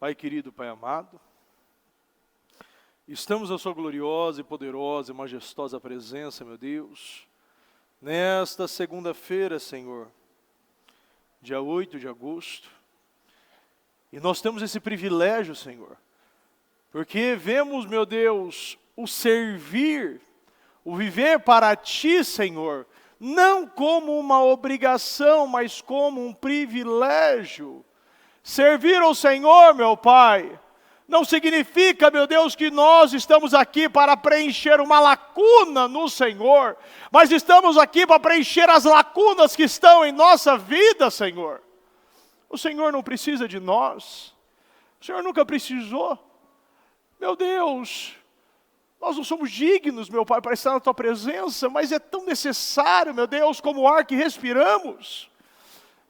Pai querido, Pai amado, estamos na sua gloriosa e poderosa e majestosa presença, meu Deus, nesta segunda-feira, Senhor, dia 8 de agosto, e nós temos esse privilégio, Senhor, porque vemos, meu Deus, o servir, o viver para Ti, Senhor, não como uma obrigação, mas como um privilégio. Servir ao Senhor, meu Pai, não significa, meu Deus, que nós estamos aqui para preencher uma lacuna no Senhor, mas estamos aqui para preencher as lacunas que estão em nossa vida, Senhor. O Senhor não precisa de nós, o Senhor nunca precisou. Meu Deus, nós não somos dignos, meu Pai, para estar na Tua presença, mas é tão necessário, meu Deus, como o ar que respiramos.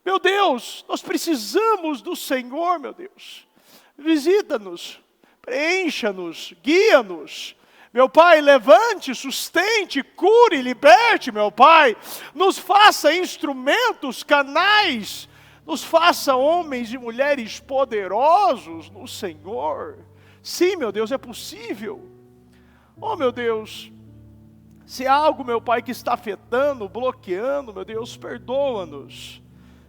Meu Deus, nós precisamos do Senhor, meu Deus. Visita-nos, preencha-nos, guia-nos. Meu Pai, levante, sustente, cure, liberte, meu Pai. Nos faça instrumentos, canais. Nos faça homens e mulheres poderosos no Senhor. Sim, meu Deus, é possível. Oh, meu Deus, se há algo, meu Pai, que está afetando, bloqueando, meu Deus, perdoa-nos.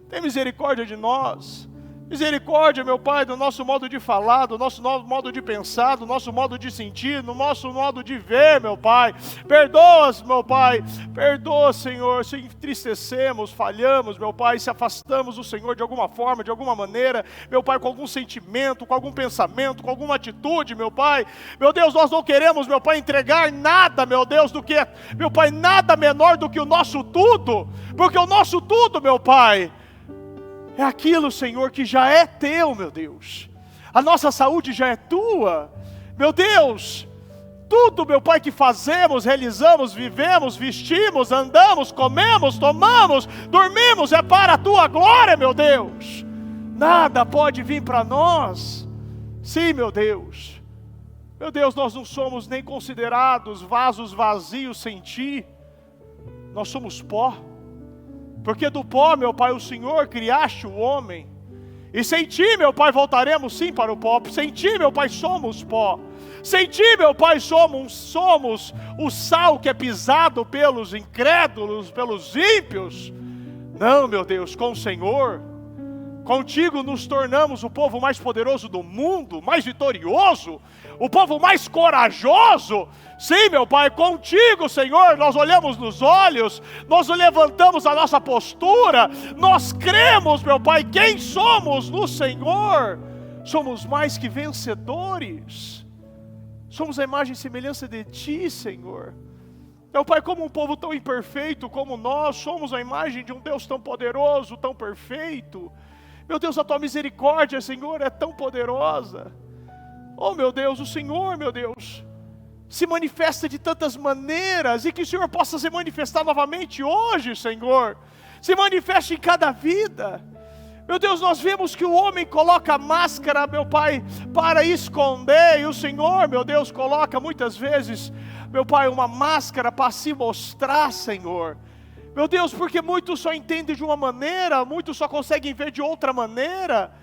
Tem misericórdia de nós. Misericórdia, meu Pai, do nosso modo de falar, do nosso modo de pensar, do nosso modo de sentir, do nosso modo de ver, meu Pai. Perdoa-nos, meu Pai. Perdoa, Senhor, se entristecemos, falhamos, meu Pai, se afastamos do Senhor de alguma forma, de alguma maneira, meu Pai, com algum sentimento, com algum pensamento, com alguma atitude, meu Pai. Meu Deus, nós não queremos, meu Pai, entregar nada, meu Deus, do que, meu Pai, nada menor do que o nosso tudo, porque o nosso tudo, meu Pai, é aquilo, Senhor, que já é Teu, meu Deus. A nossa saúde já é Tua. Meu Deus, tudo, meu Pai, que fazemos, realizamos, vivemos, vestimos, andamos, comemos, tomamos, dormimos, é para a Tua glória, meu Deus. Nada pode vir para nós. Sim, meu Deus. Meu Deus, nós não somos nem considerados vasos vazios sem Ti. Nós somos pó. Porque do pó, meu Pai, o Senhor criaste o homem. E sem Ti, meu Pai, voltaremos sim para o pó. Sem Ti, meu Pai, somos pó. Sem Ti, meu Pai, somos o sal que é pisado pelos incrédulos, pelos ímpios. Não, meu Deus, com o Senhor, contigo nos tornamos o povo mais poderoso do mundo, mais vitorioso, o povo mais corajoso. Sim, meu Pai, contigo, Senhor, nós olhamos nos olhos, nós levantamos a nossa postura, nós cremos, meu Pai, quem somos no Senhor. Somos mais que vencedores. Somos a imagem e semelhança de Ti, Senhor. Meu Pai, como um povo tão imperfeito como nós, somos a imagem de um Deus tão poderoso, tão perfeito. Meu Deus, a Tua misericórdia, Senhor, é tão poderosa. Oh, meu Deus, o Senhor, meu Deus, se manifesta de tantas maneiras, e que o Senhor possa se manifestar novamente hoje, Senhor. Se manifeste em cada vida. Meu Deus, nós vemos que o homem coloca máscara, meu Pai, para esconder, e o Senhor, meu Deus, coloca muitas vezes, meu Pai, uma máscara para se mostrar, Senhor. Meu Deus, porque muitos só entendem de uma maneira, muitos só conseguem ver de outra maneira.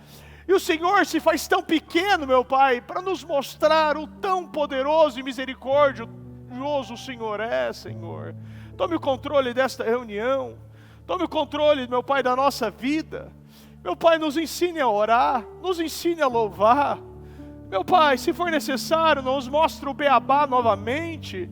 E o Senhor se faz tão pequeno, meu Pai, para nos mostrar o tão poderoso e misericordioso o Senhor é, Senhor. Tome o controle desta reunião. Tome o controle, meu Pai, da nossa vida. Meu Pai, nos ensine a orar, nos ensine a louvar. Meu Pai, se for necessário, nos mostre o beabá novamente.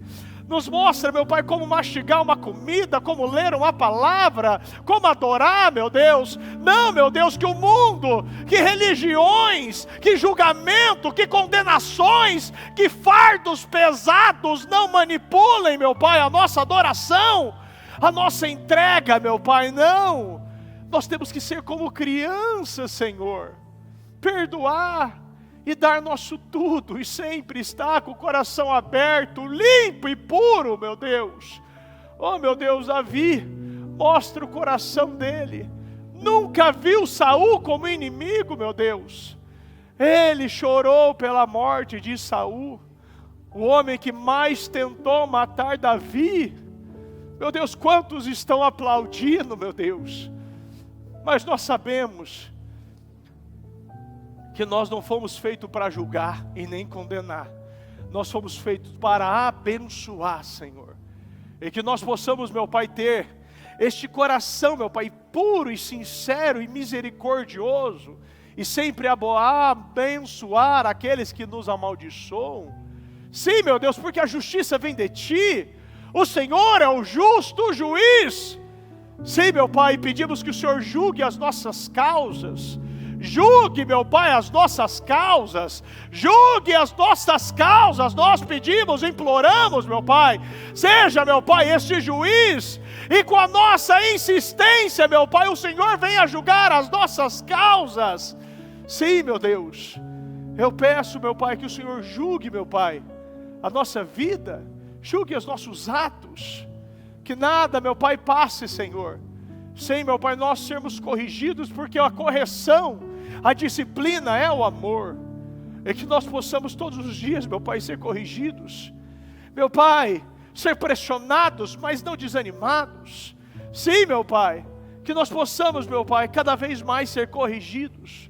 Nos mostra, meu Pai, como mastigar uma comida, como ler uma palavra, como adorar, meu Deus. Não, meu Deus, que o mundo, que religiões, que julgamento, que condenações, que fardos pesados não manipulem, meu Pai, a nossa adoração, a nossa entrega, meu Pai, não. Nós temos que ser como crianças, Senhor. Perdoar e dar nosso tudo, e sempre estar com o coração aberto, limpo e puro, meu Deus. Oh, meu Deus, Davi mostra o coração dele. Nunca viu Saul como inimigo, meu Deus. Ele chorou pela morte de Saul, o homem que mais tentou matar Davi. Meu Deus, quantos estão aplaudindo, meu Deus. Mas nós sabemos que nós não fomos feitos para julgar e nem condenar. Nós fomos feitos para abençoar, Senhor. E que nós possamos, meu Pai, ter este coração, meu Pai, puro e sincero e misericordioso, e sempre abençoar aqueles que nos amaldiçoam. Sim, meu Deus, porque a justiça vem de Ti. O Senhor é o justo juiz. Sim, meu Pai, pedimos que o Senhor julgue as nossas causas. Julgue, meu Pai, as nossas causas. Julgue as nossas causas. Nós pedimos, imploramos, meu Pai. Seja, meu Pai, este juiz. E com a nossa insistência, meu Pai, o Senhor venha julgar as nossas causas. Sim, meu Deus. Eu peço, meu Pai, que o Senhor julgue, meu Pai, a nossa vida. Julgue os nossos atos. Que nada, meu Pai, passe, Senhor, sem, meu Pai, nós sermos corrigidos, porque a correção, a disciplina é o amor. E que nós possamos todos os dias, meu Pai, ser corrigidos. Meu Pai, ser pressionados, mas não desanimados. Sim, meu Pai, que nós possamos, meu Pai, cada vez mais ser corrigidos.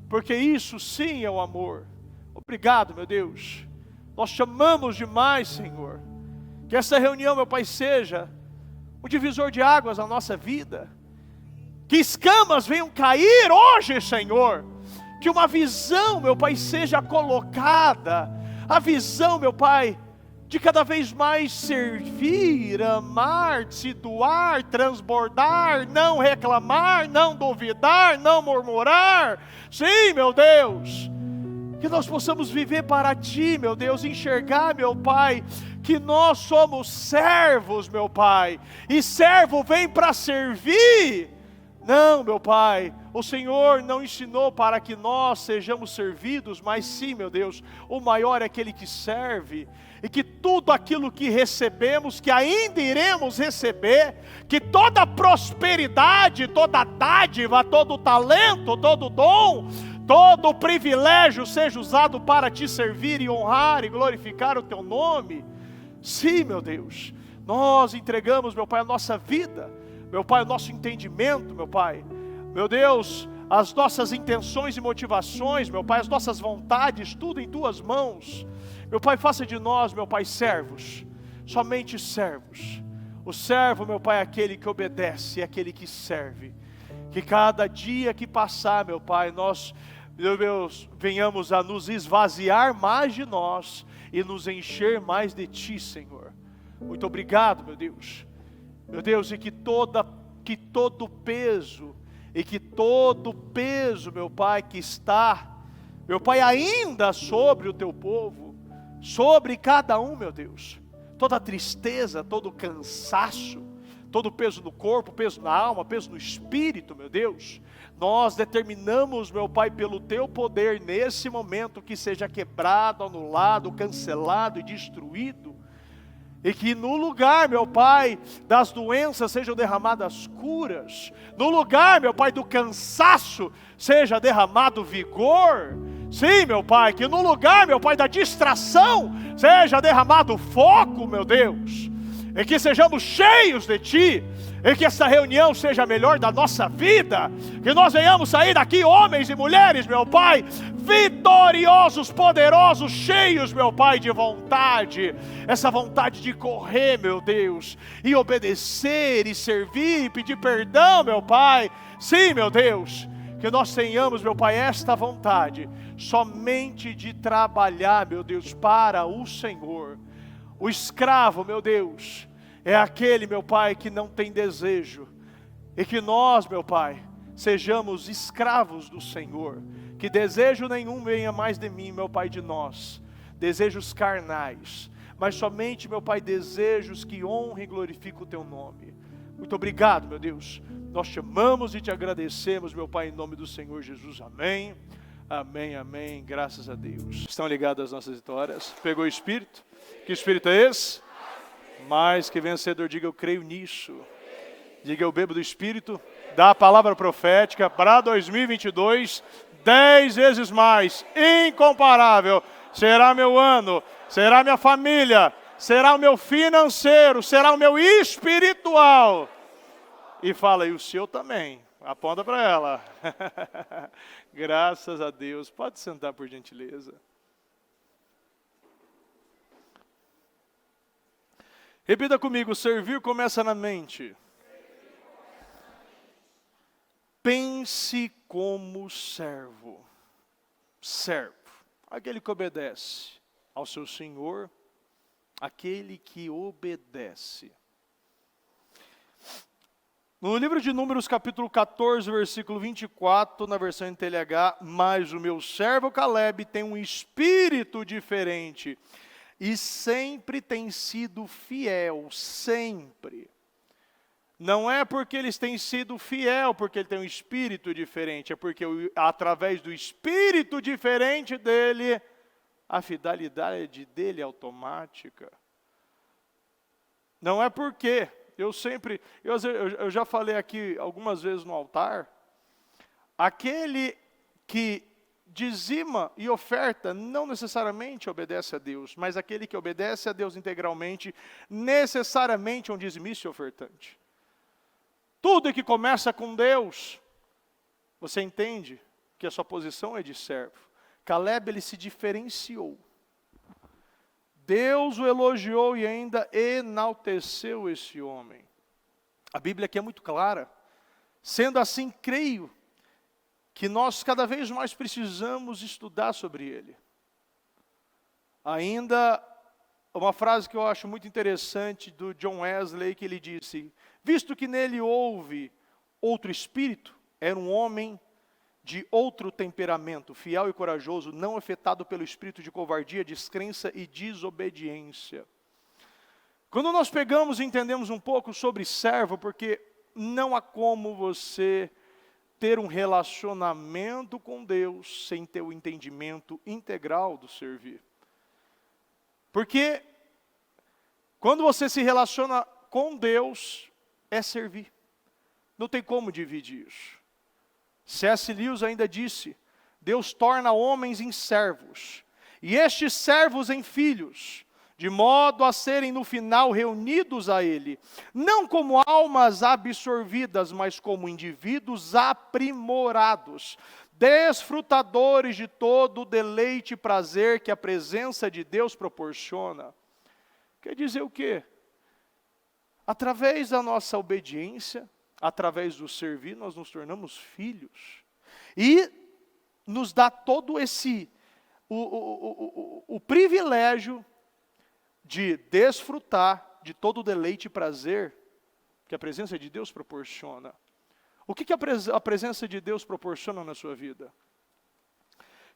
Porque isso sim é o amor. Obrigado, meu Deus. Nós te amamos demais, Senhor. Que essa reunião, meu Pai, seja um divisor de águas na nossa vida. Que escamas venham cair hoje, Senhor. Que uma visão, meu Pai, seja colocada. A visão, meu Pai, de cada vez mais servir, amar, se doar, transbordar, não reclamar, não duvidar, não murmurar. Sim, meu Deus. Que nós possamos viver para Ti, meu Deus, enxergar, meu Pai, que nós somos servos, meu Pai, e servo vem para servir. Não, meu Pai, o Senhor não ensinou para que nós sejamos servidos, mas sim, meu Deus, o maior é aquele que serve. E que tudo aquilo que recebemos, que ainda iremos receber, que toda prosperidade, toda dádiva, todo talento, todo dom, todo privilégio seja usado para Te servir e honrar e glorificar o Teu nome. Sim, meu Deus, nós entregamos, meu Pai, a nossa vida, meu Pai, o nosso entendimento, meu Pai, meu Deus, as nossas intenções e motivações, meu Pai, as nossas vontades, tudo em Tuas mãos. Meu Pai, faça de nós, meu Pai, servos, somente servos. O servo, meu Pai, é aquele que obedece, é aquele que serve. Que cada dia que passar, meu Pai, nós, meu Deus, venhamos a nos esvaziar mais de nós e nos encher mais de Ti, Senhor. Muito obrigado, meu Deus. Meu Deus, e que todo peso, meu Pai, que está, meu Pai, ainda sobre o Teu povo, sobre cada um, meu Deus, toda tristeza, todo cansaço, todo peso no corpo, peso na alma, peso no espírito, meu Deus, nós determinamos, meu Pai, pelo Teu poder, nesse momento, que seja quebrado, anulado, cancelado e destruído, e que no lugar, meu Pai, das doenças sejam derramadas curas, no lugar, meu Pai, do cansaço seja derramado vigor. Sim, meu Pai, que no lugar, meu Pai, da distração seja derramado foco, meu Deus, e que sejamos cheios de Ti, e que essa reunião seja a melhor da nossa vida, que nós venhamos sair daqui, homens e mulheres, meu Pai, vitoriosos, poderosos, cheios, meu Pai, de vontade, essa vontade de correr, meu Deus, e obedecer, e servir, e pedir perdão, meu Pai. Sim, meu Deus, que nós tenhamos, meu Pai, esta vontade, somente de trabalhar, meu Deus, para o Senhor. O escravo, meu Deus, é aquele, meu Pai, que não tem desejo, e que nós, meu Pai, sejamos escravos do Senhor, que desejo nenhum venha mais de mim, meu Pai, de nós, desejos carnais, mas somente, meu Pai, desejos que honrem e glorificam o Teu nome. Muito obrigado, meu Deus, nós te amamos e te agradecemos, meu Pai, em nome do Senhor Jesus, amém, amém, amém, graças a Deus. Estão ligadas as nossas vitórias? Pegou o Espírito? Que Espírito é esse? Mais que vencedor, diga eu creio nisso. Diga eu bebo do Espírito, da palavra profética para 2022, 10 vezes mais, incomparável. Será meu ano, será minha família, será o meu financeiro, será o meu espiritual. E fala, e o seu também, aponta para ela. Graças a Deus. Pode sentar, por gentileza. Repita comigo, servir começa na mente. Pense como servo. Servo. Aquele que obedece ao seu Senhor, aquele que obedece. No livro de Números, capítulo 14, versículo 24, na versão NTLH, mas o meu servo Caleb tem um espírito diferente e sempre tem sido fiel, sempre. Não é porque eles têm sido fiel, porque ele tem um espírito diferente, é porque através do espírito diferente dele, a fidelidade dele é automática. Não é porque, eu já falei aqui algumas vezes no altar, aquele que dizima e oferta não necessariamente obedece a Deus, mas aquele que obedece a Deus integralmente, necessariamente é um dizimista e ofertante. Tudo que começa com Deus, você entende que a sua posição é de servo. Caleb, ele se diferenciou. Deus o elogiou e ainda enalteceu esse homem. A Bíblia aqui é muito clara. Sendo assim, creio que nós cada vez mais precisamos estudar sobre ele. Ainda uma frase que eu acho muito interessante do John Wesley, que ele disse: visto que nele houve outro espírito, era um homem de outro temperamento, fiel e corajoso, não afetado pelo espírito de covardia, descrença e desobediência. Quando nós pegamos e entendemos um pouco sobre servo, porque não há como você ter um relacionamento com Deus sem ter o entendimento integral do servir. Porque quando você se relaciona com Deus, é servir. Não tem como dividir isso. C.S. Lewis ainda disse: Deus torna homens em servos, e estes servos em filhos, de modo a serem no final reunidos a Ele, não como almas absorvidas, mas como indivíduos aprimorados, desfrutadores de todo o deleite e prazer que a presença de Deus proporciona. Quer dizer o quê? Através da nossa obediência, através do servir, nós nos tornamos filhos. E nos dá todo o privilégio de desfrutar de todo o deleite e prazer que a presença de Deus proporciona. O que a presença de Deus proporciona na sua vida?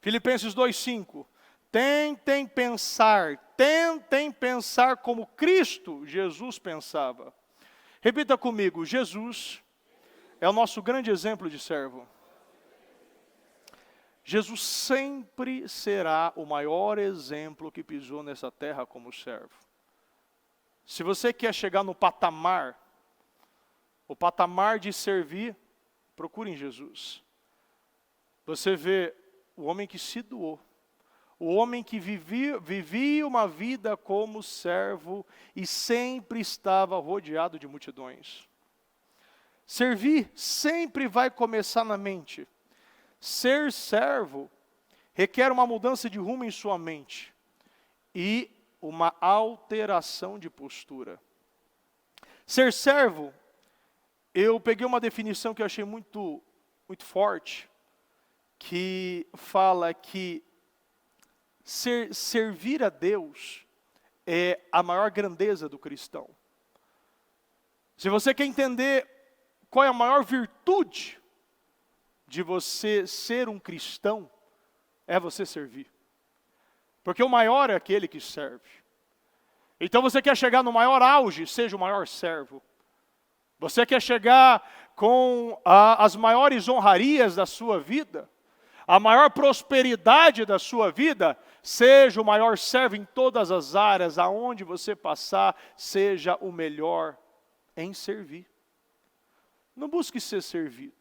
Filipenses 2:5. Tentem pensar como Cristo Jesus pensava. Repita comigo, Jesus é o nosso grande exemplo de servo. Jesus sempre será o maior exemplo que pisou nessa terra como servo. Se você quer chegar no patamar, o patamar de servir, procure em Jesus. Você vê o homem que se doou, o homem que vivia uma vida como servo e sempre estava rodeado de multidões. Servir sempre vai começar na mente. Ser servo requer uma mudança de rumo em sua mente e uma alteração de postura. Ser servo, eu peguei uma definição que eu achei muito forte, que fala que servir a Deus é a maior grandeza do cristão. Se você quer entender qual é a maior virtude de você ser um cristão, é você servir. Porque o maior é aquele que serve. Então você quer chegar no maior auge, seja o maior servo. Você quer chegar com as maiores honrarias da sua vida, a maior prosperidade da sua vida, seja o maior servo em todas as áreas, aonde você passar, seja o melhor em servir. Não busque ser servido.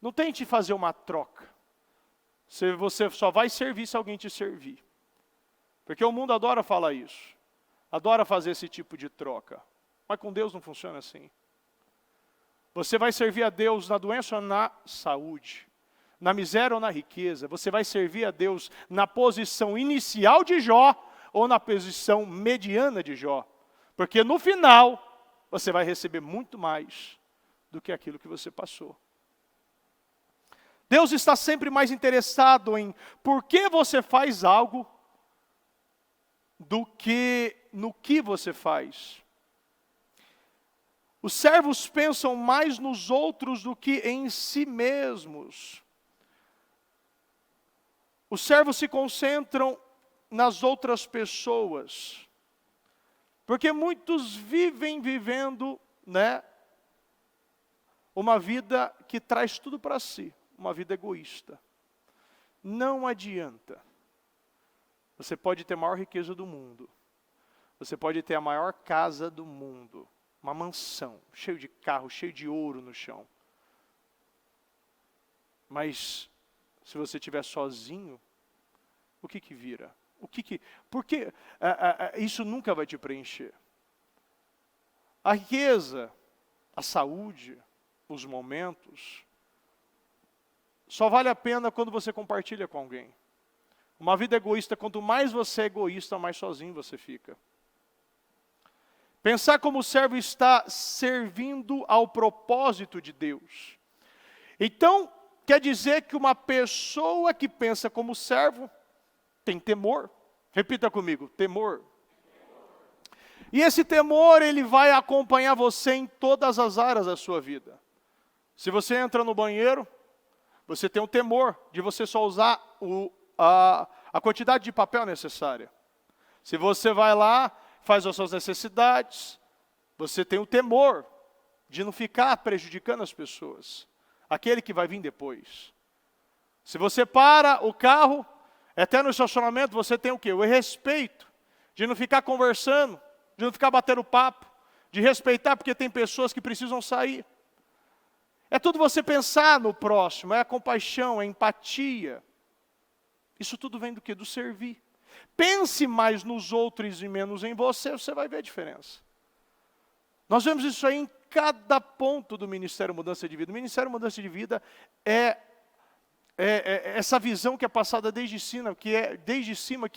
Não tente fazer uma troca. Você só vai servir se alguém te servir. Porque o mundo adora falar isso. Adora fazer esse tipo de troca. Mas com Deus não funciona assim. Você vai servir a Deus na doença ou na saúde. na miséria ou na riqueza, você vai servir a Deus na posição inicial de Jó ou na posição mediana de Jó. Porque no final, você vai receber muito mais do que aquilo que você passou. Deus está sempre mais interessado em por que você faz algo do que no que você faz. Os servos pensam mais nos outros do que em si mesmos. Os servos se concentram nas outras pessoas. Porque muitos vivendo, uma vida que traz tudo para si, uma vida egoísta. Não adianta. Você pode ter a maior riqueza do mundo. Você pode ter a maior casa do mundo. Uma mansão, cheio de carro, cheio de ouro no chão. Mas, se você estiver sozinho, o que vira? Porque isso nunca vai te preencher. A riqueza, a saúde, os momentos, só vale a pena quando você compartilha com alguém. Uma vida egoísta, quanto mais você é egoísta, mais sozinho você fica. Pensar como o servo está servindo ao propósito de Deus. Então, quer dizer que uma pessoa que pensa como servo tem temor. Repita comigo, temor. E esse temor, ele vai acompanhar você em todas as áreas da sua vida. Se você entra no banheiro, você tem o temor de você só usar a quantidade de papel necessária. Se você vai lá, faz as suas necessidades, você tem o temor de não ficar prejudicando as pessoas, aquele que vai vir depois. Se você para o carro, até no estacionamento, você tem o quê? O respeito de não ficar conversando, de não ficar batendo papo, de respeitar porque tem pessoas que precisam sair. É tudo você pensar no próximo, é a compaixão, é a empatia. Isso tudo vem do quê? Do servir. Pense mais nos outros e menos em você, você vai ver a diferença. Nós vemos isso aí em cada ponto do Ministério Mudança de Vida. O Ministério Mudança de Vida é essa visão que é passada desde cima, que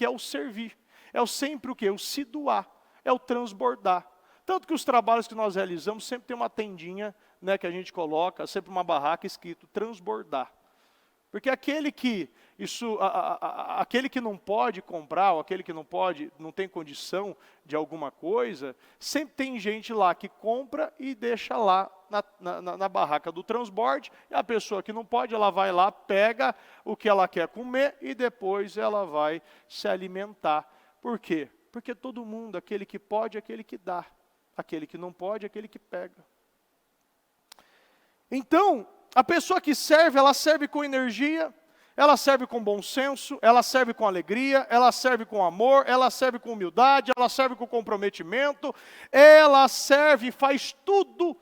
é o servir. É o sempre o quê? O se doar, é o transbordar. Tanto que os trabalhos que nós realizamos sempre tem uma tendinha, que a gente coloca, sempre uma barraca escrito transbordar. Porque aquele que não pode comprar, ou aquele que não tem condição de alguma coisa, sempre tem gente lá que compra e deixa lá na barraca do transborde, e a pessoa que não pode, ela vai lá, pega o que ela quer comer e depois ela vai se alimentar. Por quê? Porque todo mundo, aquele que pode, aquele que dá. Aquele que não pode, aquele que pega. Então, a pessoa que serve, ela serve com energia, ela serve com bom senso, ela serve com alegria, ela serve com amor, ela serve com humildade, ela serve com comprometimento, ela serve e faz tudo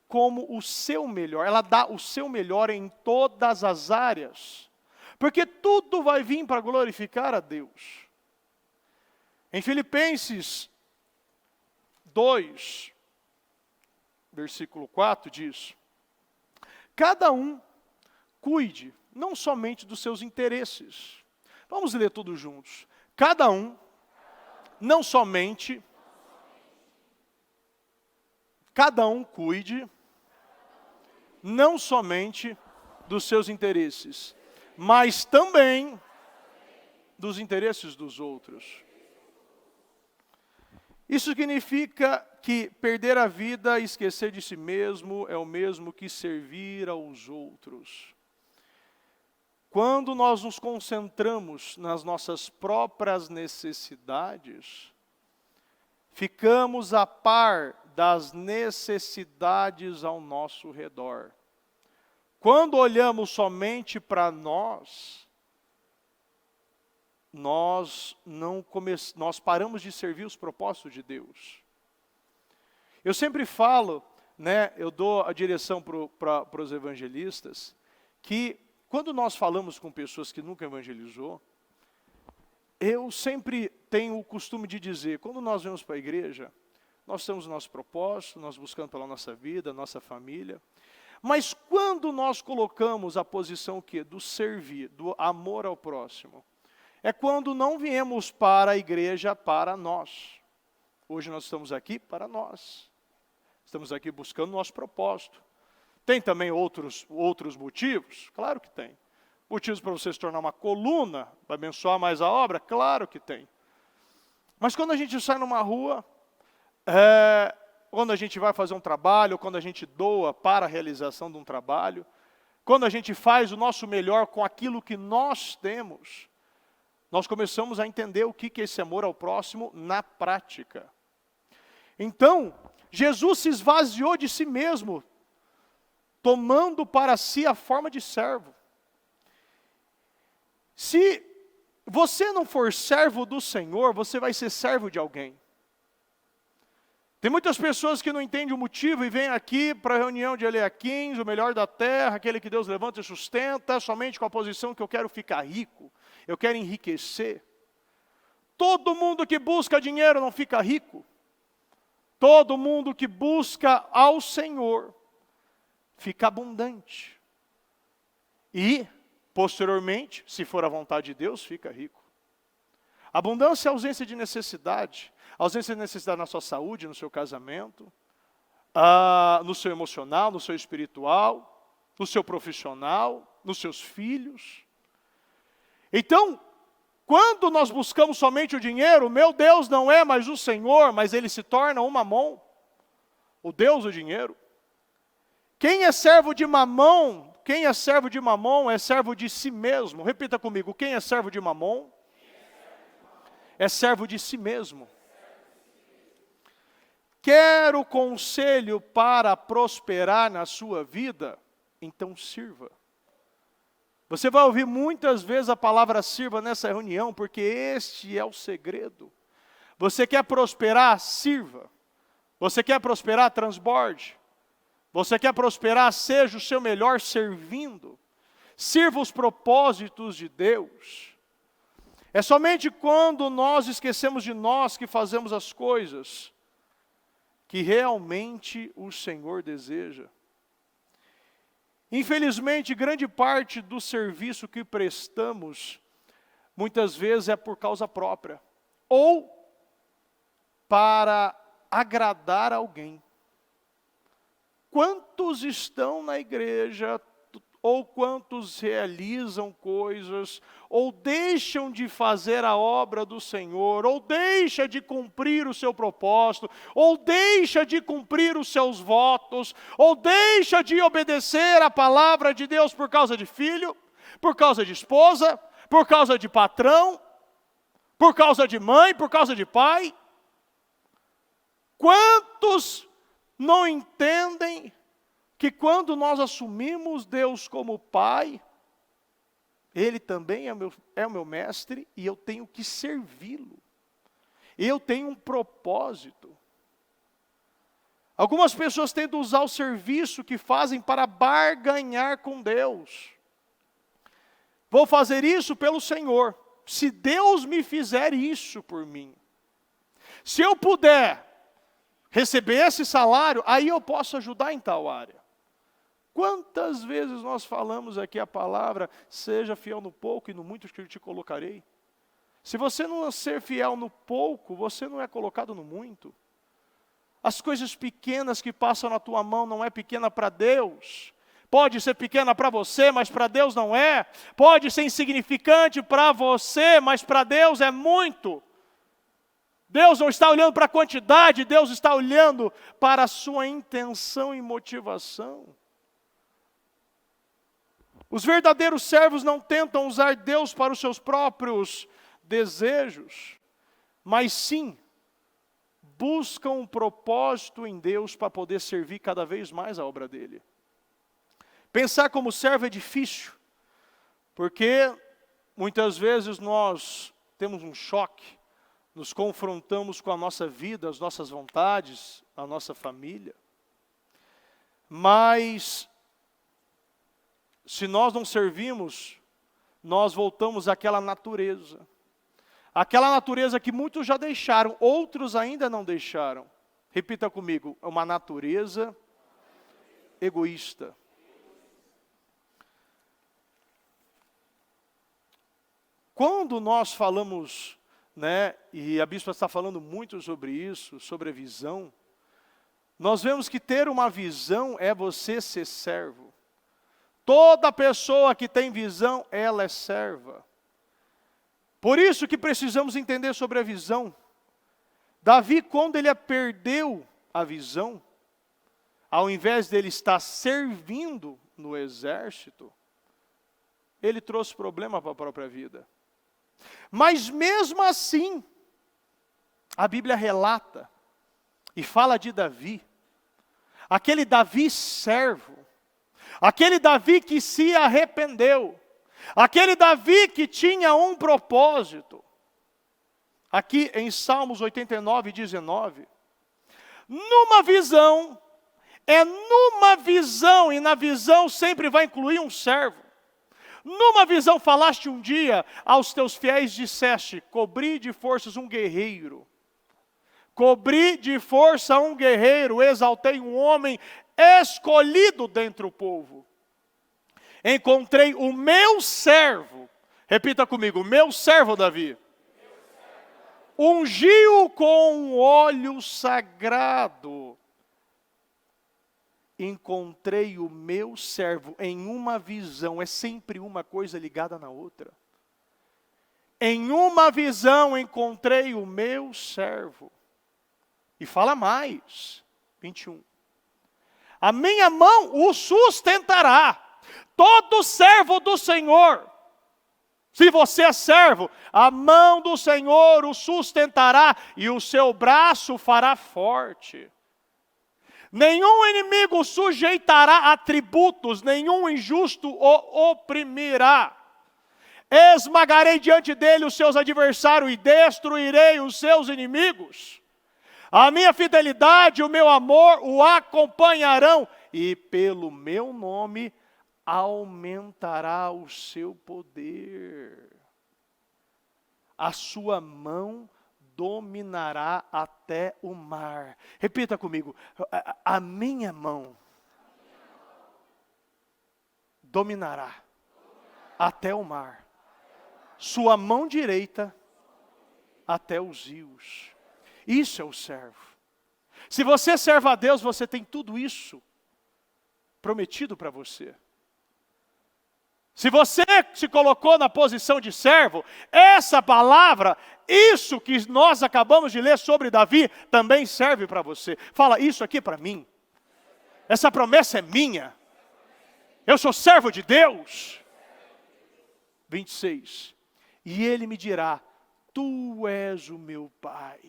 como o seu melhor. Ela dá o seu melhor em todas as áreas. Porque tudo vai vir para glorificar a Deus. Em Filipenses 2, versículo 4 diz: cada um cuide não somente dos seus interesses. Vamos ler tudo juntos. Cada um, não somente, cada um cuide não somente dos seus interesses, mas também dos interesses dos outros. Isso significa que perder a vida e esquecer de si mesmo é o mesmo que servir aos outros. Quando nós nos concentramos nas nossas próprias necessidades, ficamos a par das necessidades ao nosso redor. Quando olhamos somente para nós paramos de servir os propósitos de Deus. Eu sempre falo, eu dou a direção para os evangelistas, que quando nós falamos com pessoas que nunca evangelizou, eu sempre tenho o costume de dizer, quando nós vamos para a igreja, nós temos o nosso propósito, nós buscamos pela nossa vida, nossa família, Mas quando nós colocamos a posição o quê? Do servir, do amor ao próximo, é quando não viemos para a igreja para nós. Hoje nós estamos aqui para nós. Estamos aqui buscando o nosso propósito. Tem também outros motivos? Claro que tem. Motivos para você se tornar uma coluna, para abençoar mais a obra? Claro que tem. Mas quando a gente sai numa rua, quando a gente vai fazer um trabalho, quando a gente doa para a realização de um trabalho, quando a gente faz o nosso melhor com aquilo que nós temos, nós começamos a entender o que é esse amor ao próximo na prática. Então, Jesus se esvaziou de si mesmo, tomando para si a forma de servo. Se você não for servo do Senhor, você vai ser servo de alguém. Tem muitas pessoas que não entendem o motivo e vêm aqui para a reunião de Eliaquins, o melhor da terra, aquele que Deus levanta e sustenta, somente com a posição que eu quero ficar rico, eu quero enriquecer. Todo mundo que busca dinheiro não fica rico. Todo mundo que busca ao Senhor fica abundante. E, posteriormente, se for a vontade de Deus, fica rico. Abundância é ausência de necessidade. Ausência de necessidade na sua saúde, no seu casamento, no seu emocional, no seu espiritual, no seu profissional, nos seus filhos. Então, quando nós buscamos somente o dinheiro, meu Deus não é mais o Senhor, mas ele se torna um mamon, o Deus do dinheiro. Quem é servo de mamon, é servo de si mesmo. Repita comigo, quem é servo de mamon? É servo de si mesmo. Quer o conselho para prosperar na sua vida? Então sirva. Você vai ouvir muitas vezes a palavra sirva nessa reunião, porque este é o segredo. Você quer prosperar? Sirva. Você quer prosperar? Transborde. Você quer prosperar? Seja o seu melhor servindo. Sirva os propósitos de Deus. É somente quando nós esquecemos de nós que fazemos as coisas que realmente o Senhor deseja. Infelizmente, grande parte do serviço que prestamos, muitas vezes é por causa própria, ou para agradar alguém. Quantos estão na igreja, ou quantos realizam coisas, ou deixam de fazer a obra do Senhor, ou deixa de cumprir o seu propósito, ou deixa de cumprir os seus votos, ou deixa de obedecer a palavra de Deus por causa de filho, por causa de esposa, por causa de patrão, por causa de mãe, por causa de pai. Quantos não entendem que quando nós assumimos Deus como Pai, Ele também é o meu mestre e eu tenho que servi-lo. Eu tenho um propósito. Algumas pessoas tentam usar o serviço que fazem para barganhar com Deus. Vou fazer isso pelo Senhor. Se Deus me fizer isso por mim, se eu puder receber esse salário, aí eu posso ajudar em tal área. Quantas vezes nós falamos aqui a palavra, seja fiel no pouco e no muito que eu te colocarei. Se você não ser fiel no pouco, você não é colocado no muito. As coisas pequenas que passam na tua mão não é pequena para Deus. Pode ser pequena para você, mas para Deus não é. Pode ser insignificante para você, mas para Deus é muito. Deus não está olhando para a quantidade, Deus está olhando para a sua intenção e motivação. Os verdadeiros servos não tentam usar Deus para os seus próprios desejos, mas sim buscam um propósito em Deus para poder servir cada vez mais a obra dele. Pensar como servo é difícil, porque muitas vezes nós temos um choque, nos confrontamos com a nossa vida, as nossas vontades, a nossa família. Mas se nós não servimos, nós voltamos àquela natureza. Aquela natureza que muitos já deixaram, outros ainda não deixaram. Repita comigo, é uma natureza egoísta. Quando nós falamos, né, e a bispa está falando muito sobre isso, sobre a visão, nós vemos que ter uma visão é você ser servo. Toda pessoa que tem visão, ela é serva. Por isso que precisamos entender sobre a visão. Davi, quando ele perdeu a visão, ao invés dele estar servindo no exército, ele trouxe problema para a própria vida. Mas mesmo assim, a Bíblia relata e fala de Davi, aquele Davi servo, aquele Davi que se arrependeu, aquele Davi que tinha um propósito. Aqui em Salmos 89, 19, numa visão, e na visão sempre vai incluir um servo. Numa visão falaste um dia aos teus fiéis, disseste, cobri de forças um guerreiro. Cobri de força um guerreiro, exaltei um homem escolhido dentre o povo. Encontrei o meu servo, repita comigo, meu servo Davi. Ungiu com um óleo sagrado. Encontrei o meu servo em uma visão, é sempre uma coisa ligada na outra. Em uma visão encontrei o meu servo. E fala mais, 21. A minha mão o sustentará. Todo servo do Senhor, se você é servo, a mão do Senhor o sustentará e o seu braço fará forte. Nenhum inimigo sujeitará a tributos, nenhum injusto o oprimirá. Esmagarei diante dele os seus adversários e destruirei os seus inimigos. A minha fidelidade e o meu amor o acompanharão e pelo meu nome aumentará o seu poder. A sua mão dominará até o mar. Repita comigo, a minha mão dominará até o mar. Sua mão direita até os rios. Isso é o servo. Se você serve a Deus, você tem tudo isso prometido para você. Se você se colocou na posição de servo, essa palavra, isso que nós acabamos de ler sobre Davi, também serve para você. Fala, isso aqui é para mim. Essa promessa é minha. Eu sou servo de Deus. 26. E ele me dirá, tu és o meu Pai.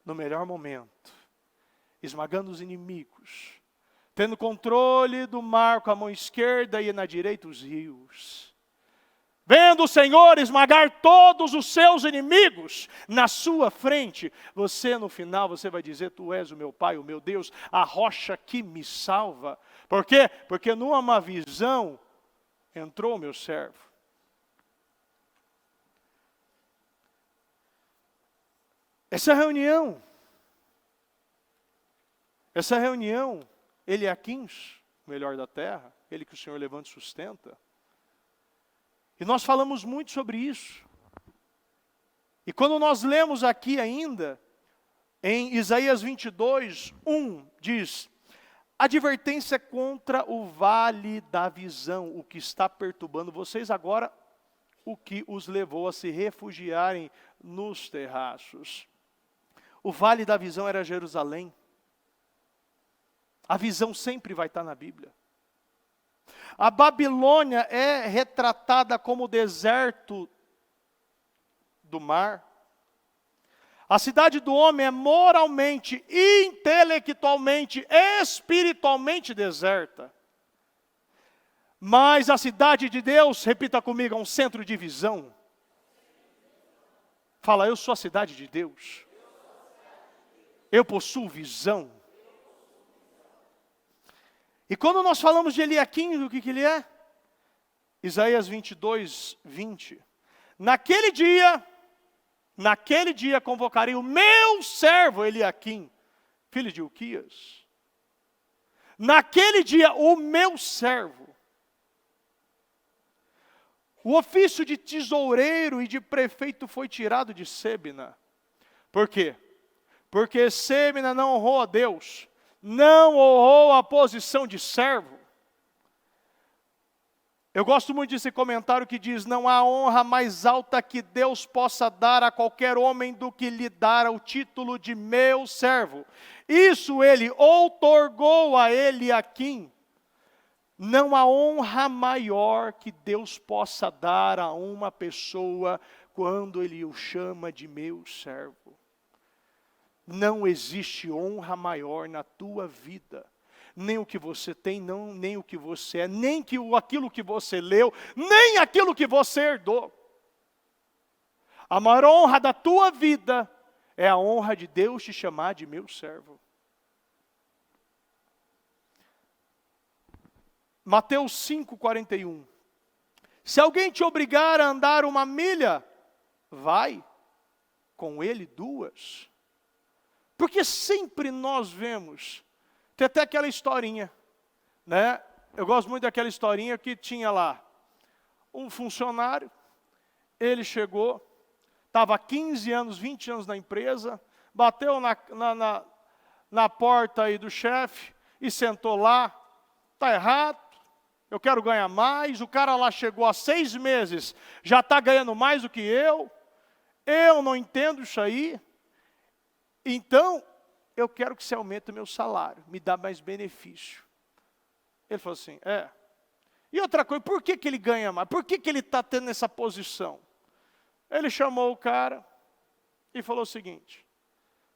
No melhor momento, esmagando os inimigos, tendo controle do mar com a mão esquerda e na direita os rios. Vendo o Senhor esmagar todos os seus inimigos na sua frente, você no final, você vai dizer, tu és o meu Pai, o meu Deus, a rocha que me salva. Por quê? Porque numa visão entrou o meu servo. Essa reunião, Eliaquins, o melhor da terra, ele que o Senhor levanta e sustenta. E nós falamos muito sobre isso. E quando nós lemos aqui ainda, em Isaías 22, 1, diz, advertência contra o vale da visão, o que está perturbando vocês agora, o que os levou a se refugiarem nos terraços. O vale da visão era Jerusalém. A visão sempre vai estar na Bíblia. A Babilônia é retratada como o deserto do mar. A cidade do homem é moralmente, intelectualmente, espiritualmente deserta. Mas a cidade de Deus, repita comigo, é um centro de visão. Fala, eu sou a cidade de Deus. Eu possuo visão. E quando nós falamos de Eliaquim, o que ele é? Isaías 22, 20. Naquele dia convocarei o meu servo Eliaquim, filho de Hilquias. Naquele dia, o meu servo. O ofício de tesoureiro e de prefeito foi tirado de Sêbina. Por quê? Porque Sêbina não honrou a Deus, não honrou a posição de servo. Eu gosto muito desse comentário que diz: não há honra mais alta que Deus possa dar a qualquer homem do que lhe dar o título de meu servo. Isso ele outorgou a Eliaquim. Não há honra maior que Deus possa dar a uma pessoa quando ele o chama de meu servo. Não existe honra maior na tua vida. Nem o que você tem, não, nem o que você é, nem aquilo que você leu, nem aquilo que você herdou. A maior honra da tua vida é a honra de Deus te chamar de meu servo. Mateus 5,41. Se alguém te obrigar a andar 1 milha, vai com ele 2. Porque sempre nós vemos, tem até aquela historinha, né? Eu gosto muito daquela historinha que tinha lá um funcionário, ele chegou, estava há 15 anos, 20 anos na empresa, bateu na porta aí do chefe e sentou lá. Está errado, eu quero ganhar mais. O cara lá chegou há 6 meses, já está ganhando mais do que eu não entendo isso aí. Então, eu quero que você aumente o meu salário, me dá mais benefício. Ele falou assim, E outra coisa, por que ele ganha mais? Por que ele está tendo essa posição? Ele chamou o cara e falou o seguinte: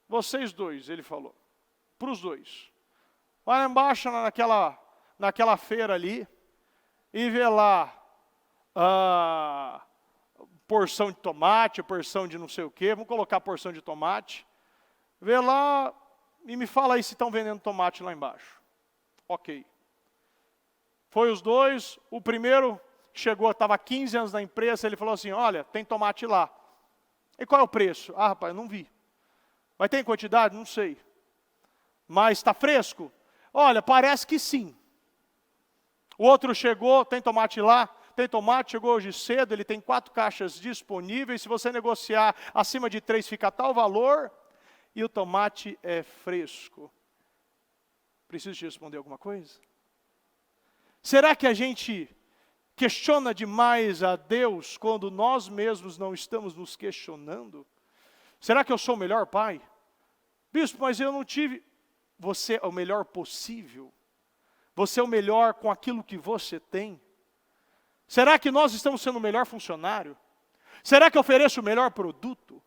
vocês dois, ele falou, para os dois, vai lá embaixo naquela feira ali e vê lá porção de tomate, porção de não sei o quê, vamos colocar porção de tomate, vê lá e me fala aí se estão vendendo tomate lá embaixo. Ok. Foi os dois, o primeiro chegou, estava há 15 anos na empresa, ele falou assim, olha, tem tomate lá. E qual é o preço? Ah, rapaz, eu não vi. Mas tem quantidade? Não sei. Mas está fresco? Olha, parece que sim. O outro chegou, tem tomate lá? Tem tomate, chegou hoje cedo, ele tem 4 caixas disponíveis, se você negociar acima de 3 fica tal valor, e o tomate é fresco. Preciso te responder alguma coisa? Será que a gente questiona demais a Deus quando nós mesmos não estamos nos questionando? Será que eu sou o melhor pai? Bispo, mas eu não tive. Você é o melhor possível. Você é o melhor com aquilo que você tem. Será que nós estamos sendo o melhor funcionário? Será que eu ofereço o melhor produto?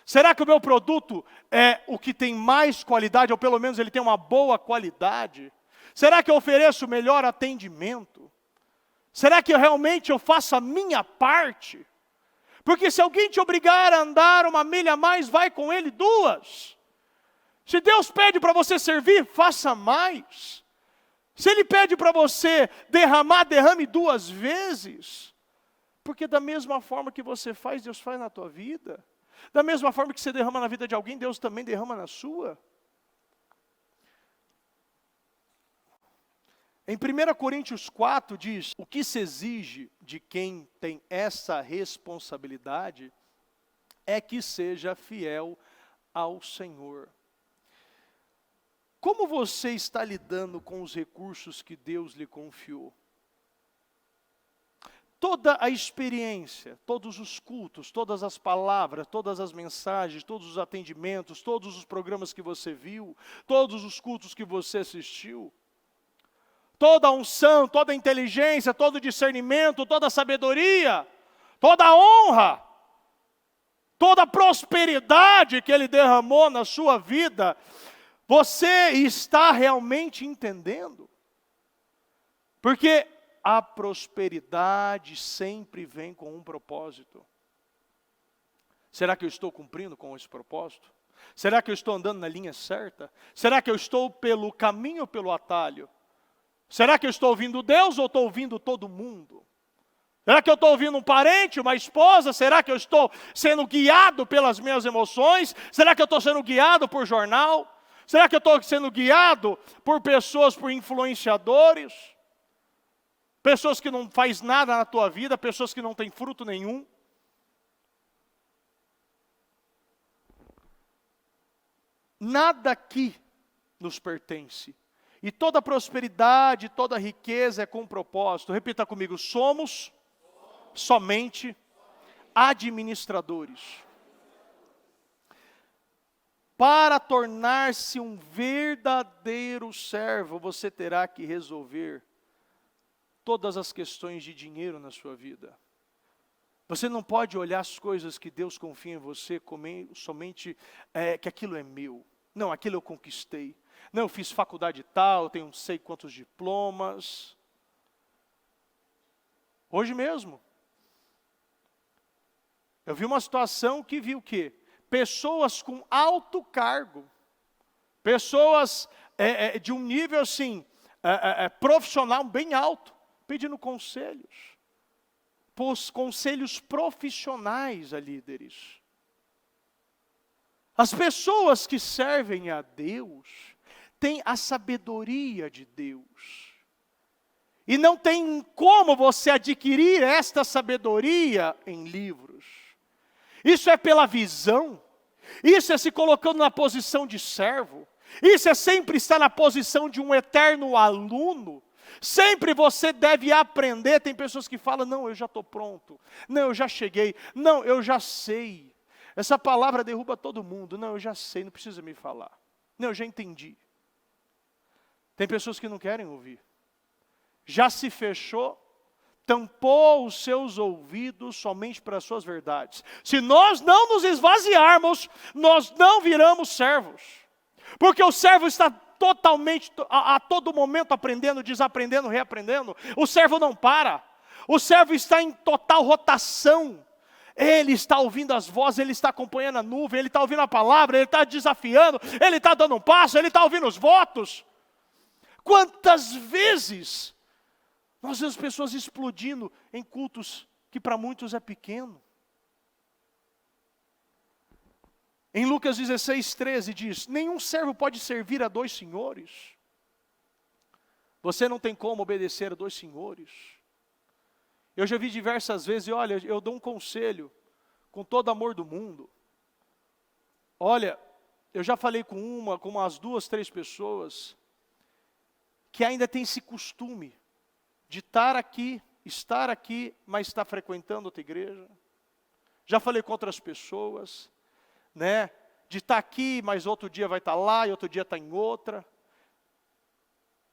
Será que o meu produto é o que tem mais qualidade, ou pelo menos ele tem uma boa qualidade? Será que eu ofereço o melhor atendimento? Será que realmente eu faço a minha parte? Porque se alguém te obrigar a andar 1 milha a mais, vai com ele 2. Se Deus pede para você servir, faça mais. Se Ele pede para você derramar, derrame 2 vezes. Porque da mesma forma que você faz, Deus faz na tua vida. Da mesma forma que você derrama na vida de alguém, Deus também derrama na sua. Em 1 Coríntios 4 diz, o que se exige de quem tem essa responsabilidade é que seja fiel ao Senhor. Como você está lidando com os recursos que Deus lhe confiou? Toda a experiência, todos os cultos, todas as palavras, todas as mensagens, todos os atendimentos, todos os programas que você viu, todos os cultos que você assistiu, toda a unção, toda a inteligência, todo o discernimento, toda a sabedoria, toda a honra, toda a prosperidade que Ele derramou na sua vida, você está realmente entendendo? Porque a prosperidade sempre vem com um propósito. Será que eu estou cumprindo com esse propósito? Será que eu estou andando na linha certa? Será que eu estou pelo caminho ou pelo atalho? Será que eu estou ouvindo Deus ou estou ouvindo todo mundo? Será que eu estou ouvindo um parente, uma esposa? Será que eu estou sendo guiado pelas minhas emoções? Será que eu estou sendo guiado por jornal? Será que eu estou sendo guiado por pessoas, por influenciadores? pessoas que não faz nada na tua vida, pessoas que não têm fruto nenhum. Nada aqui nos pertence. E toda prosperidade, toda riqueza é com propósito. Repita comigo, somos somente administradores. Para tornar-se um verdadeiro servo, você terá que resolver todas as questões de dinheiro na sua vida. Você não pode olhar as coisas que Deus confia em você somente que aquilo é meu. Não, aquilo eu conquistei. Não, eu fiz faculdade tal, eu tenho não sei quantos diplomas. Hoje mesmo, eu vi uma situação que vi o quê? Pessoas com alto cargo, pessoas de um nível assim, profissional bem alto, pedindo conselhos. Conselhos profissionais a líderes. As pessoas que servem a Deus têm a sabedoria de Deus. E não tem como você adquirir esta sabedoria em livros. Isso é pela visão. Isso é se colocando na posição de servo. Isso é sempre estar na posição de um eterno aluno. Sempre você deve aprender. Tem pessoas que falam, não, eu já estou pronto. Não, eu já cheguei. Não, eu já sei. Essa palavra derruba todo mundo. Não, eu já sei, não precisa me falar. Não, eu já entendi. Tem pessoas que não querem ouvir. Já se fechou, tampou os seus ouvidos somente para as suas verdades. Se nós não nos esvaziarmos, nós não viramos servos. Porque o servo está totalmente, a todo momento aprendendo, desaprendendo, reaprendendo. O servo não para. O servo está em total rotação. Ele está ouvindo as vozes, ele está acompanhando a nuvem, ele está ouvindo a palavra, ele está desafiando, ele está dando um passo, ele está ouvindo os votos. Quantas vezes nós vemos pessoas explodindo em cultos que para muitos é pequeno. Em Lucas 16:13 diz, nenhum servo pode servir a dois senhores. Você não tem como obedecer a dois senhores. Eu já vi diversas vezes, e olha, eu dou um conselho, com todo amor do mundo. Olha, eu já falei com umas 2, 3 pessoas, que ainda tem esse costume, de estar aqui, mas estar frequentando outra igreja. Já falei com outras pessoas, né, de estar aqui, mas outro dia vai estar lá, e outro dia está em outra.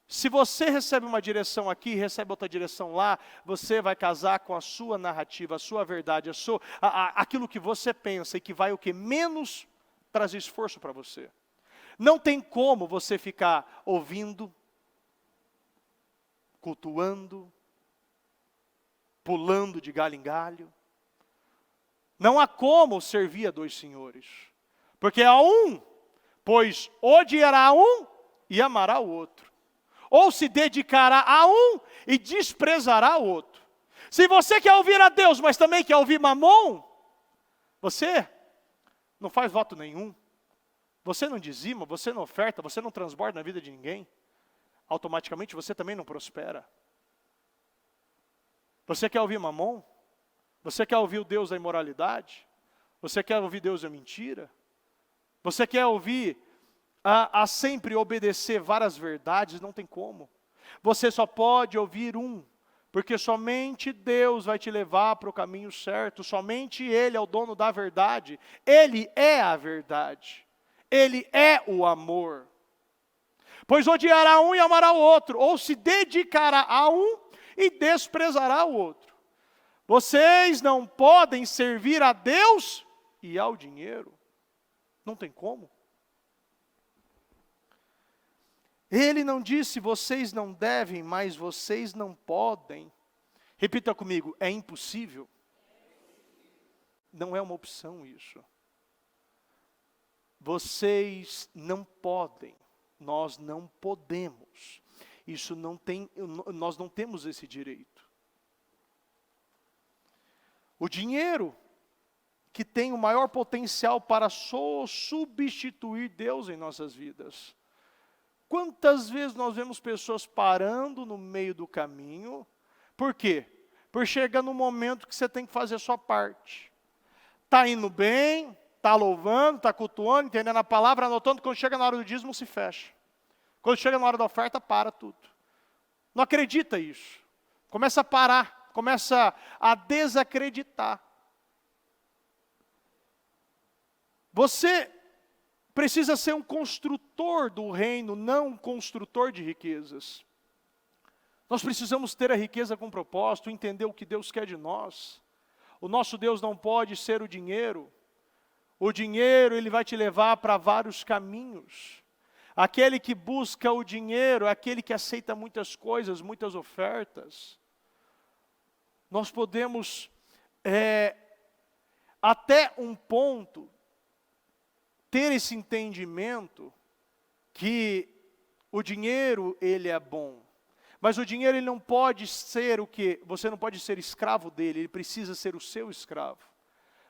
Se você recebe uma direção aqui, recebe outra direção lá, você vai casar com a sua narrativa, a sua verdade, aquilo que você pensa e que vai o que menos trazer esforço para você. Não tem como você ficar ouvindo, cultuando, pulando de galho em galho. Não há como servir a dois senhores. Porque há um, pois odiará um e amará o outro. Ou se dedicará a um e desprezará o outro. Se você quer ouvir a Deus, mas também quer ouvir Mamon, você não faz voto nenhum. Você não dizima, você não oferta, você não transborda na vida de ninguém. Automaticamente você também não prospera. Você quer ouvir Mamon? Você quer ouvir o Deus da imoralidade? Você quer ouvir Deus da mentira? Você quer ouvir a sempre obedecer várias verdades? Não tem como. Você só pode ouvir um, porque somente Deus vai te levar para o caminho certo, somente Ele é o dono da verdade, Ele é a verdade, Ele é o amor. Pois odiará um e amará o outro, ou se dedicará a um e desprezará o outro. Vocês não podem servir a Deus e ao dinheiro. Não tem como. Ele não disse, vocês não devem, mas vocês não podem. Repita comigo, é impossível. Não é uma opção isso. Vocês não podem, nós não podemos. Isso não tem, nós não temos esse direito. O dinheiro que tem o maior potencial para substituir Deus em nossas vidas. Quantas vezes nós vemos pessoas parando no meio do caminho, Por quê? Porque chega no momento que você tem que fazer a sua parte. Está indo bem, está louvando, está cultuando, entendendo a palavra, anotando, quando chega na hora do dízimo se fecha. Quando chega na hora da oferta, para tudo. Não acredita isso. Começa a parar, começa a desacreditar. Você precisa ser um construtor do reino, não um construtor de riquezas. Nós precisamos ter a riqueza com propósito, entender o que Deus quer de nós. O nosso Deus não pode ser o dinheiro. O dinheiro, ele vai te levar para vários caminhos. Aquele que busca o dinheiro, aquele que aceita muitas coisas, muitas ofertas. Nós podemos, até um ponto, ter esse entendimento que o dinheiro, ele é bom. Mas o dinheiro, ele não pode ser o quê? Você não pode ser escravo dele, ele precisa ser o seu escravo.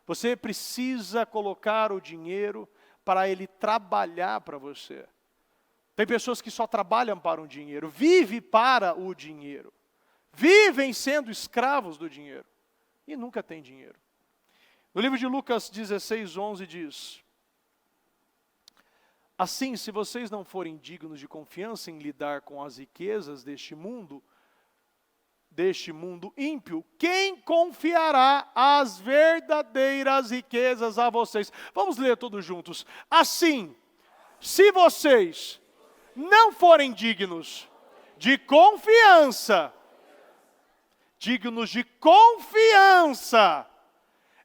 Você precisa colocar o dinheiro para ele trabalhar para você. Tem pessoas que só trabalham para o dinheiro, vivem para o dinheiro. Vivem sendo escravos do dinheiro. E nunca tem dinheiro. No livro de Lucas 16:11 diz: assim, se vocês não forem dignos de confiança em lidar com as riquezas deste mundo ímpio, quem confiará as verdadeiras riquezas a vocês? Vamos ler todos juntos. Assim, se vocês não forem dignos de confiança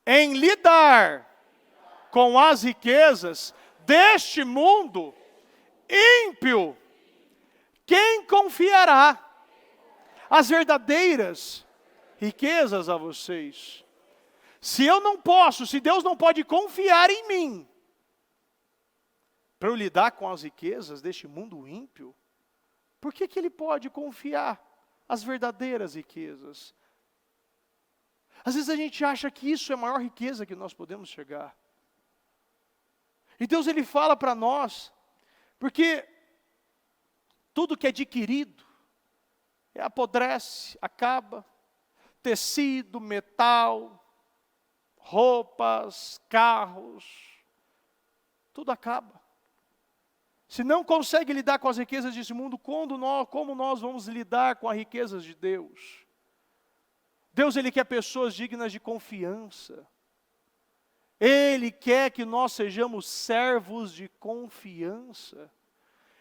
em lidar com as riquezas deste mundo ímpio, quem confiará as verdadeiras riquezas a vocês? Se eu não posso, se Deus não pode confiar em mim, para eu lidar com as riquezas deste mundo ímpio, por que Ele pode confiar as verdadeiras riquezas? Às vezes a gente acha que isso é a maior riqueza que nós podemos chegar. E Deus, Ele fala para nós, porque tudo que é adquirido, apodrece, acaba, tecido, metal, roupas, carros, tudo acaba. Se não consegue lidar com as riquezas desse mundo, como nós vamos lidar com as riquezas de Deus? Deus, Ele quer pessoas dignas de confiança. Ele quer que nós sejamos servos de confiança.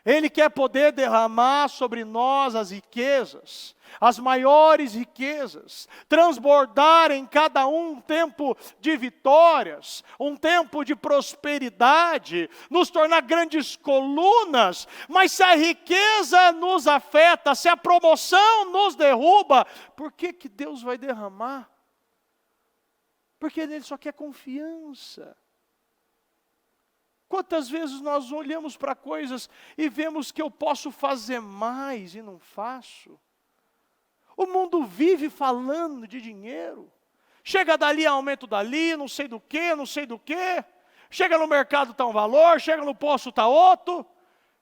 Ele quer poder derramar sobre nós as riquezas, as maiores riquezas, transbordar em cada um tempo de vitórias, um tempo de prosperidade, nos tornar grandes colunas. Mas se a riqueza nos afeta, se a promoção nos derruba, por que Deus vai derramar? Porque Ele só quer confiança. Quantas vezes nós olhamos para coisas e vemos que eu posso fazer mais e não faço? O mundo vive falando de dinheiro. Chega dali, aumento dali, não sei do que. Chega no mercado está um valor, chega no posto está outro.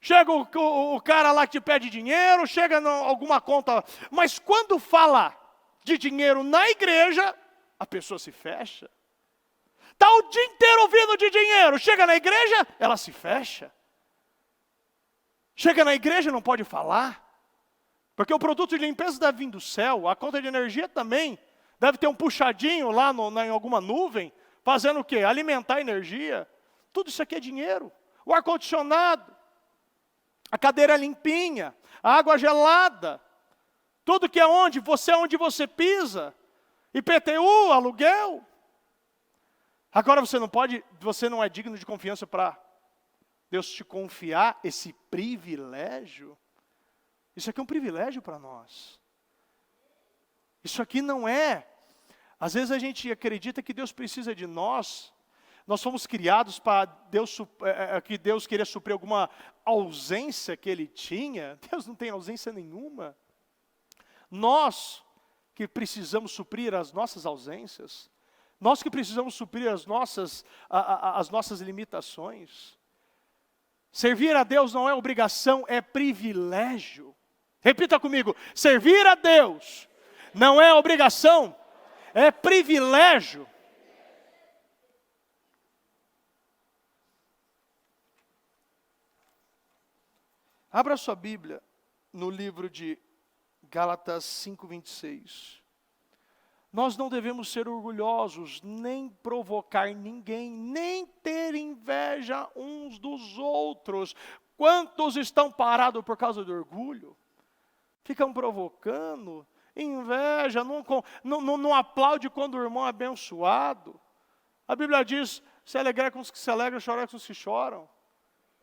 Chega o cara lá que te pede dinheiro, chega em alguma conta. Mas quando fala de dinheiro na igreja, a pessoa se fecha. Está o dia inteiro ouvindo de dinheiro. Chega na igreja, ela se fecha. Chega na igreja, não pode falar. Porque o produto de limpeza deve vir do céu. A conta de energia também. Deve ter um puxadinho lá em alguma nuvem. Fazendo o quê? Alimentar a energia. Tudo isso aqui é dinheiro. O ar-condicionado. A cadeira limpinha. A água gelada. Tudo que é onde você pisa. IPTU, aluguel. Agora você não é digno de confiança para Deus te confiar esse privilégio. Isso aqui é um privilégio para nós. Isso aqui não é. Às vezes a gente acredita que Deus precisa de nós. Nós fomos criados para que Deus queria suprir alguma ausência que Ele tinha. Deus não tem ausência nenhuma. Nós que precisamos suprir as nossas ausências. Nós que precisamos suprir as nossas limitações. Servir a Deus não é obrigação, é privilégio. Repita comigo, servir a Deus Não é obrigação, é privilégio. Abra sua Bíblia no livro de Gálatas 5:26. Nós não devemos ser orgulhosos, nem provocar ninguém, nem ter inveja uns dos outros. Quantos estão parados por causa do orgulho? Ficam provocando, inveja, não aplaude quando o irmão é abençoado. A Bíblia diz, se alegrar com os que se alegram, chorar com os que choram.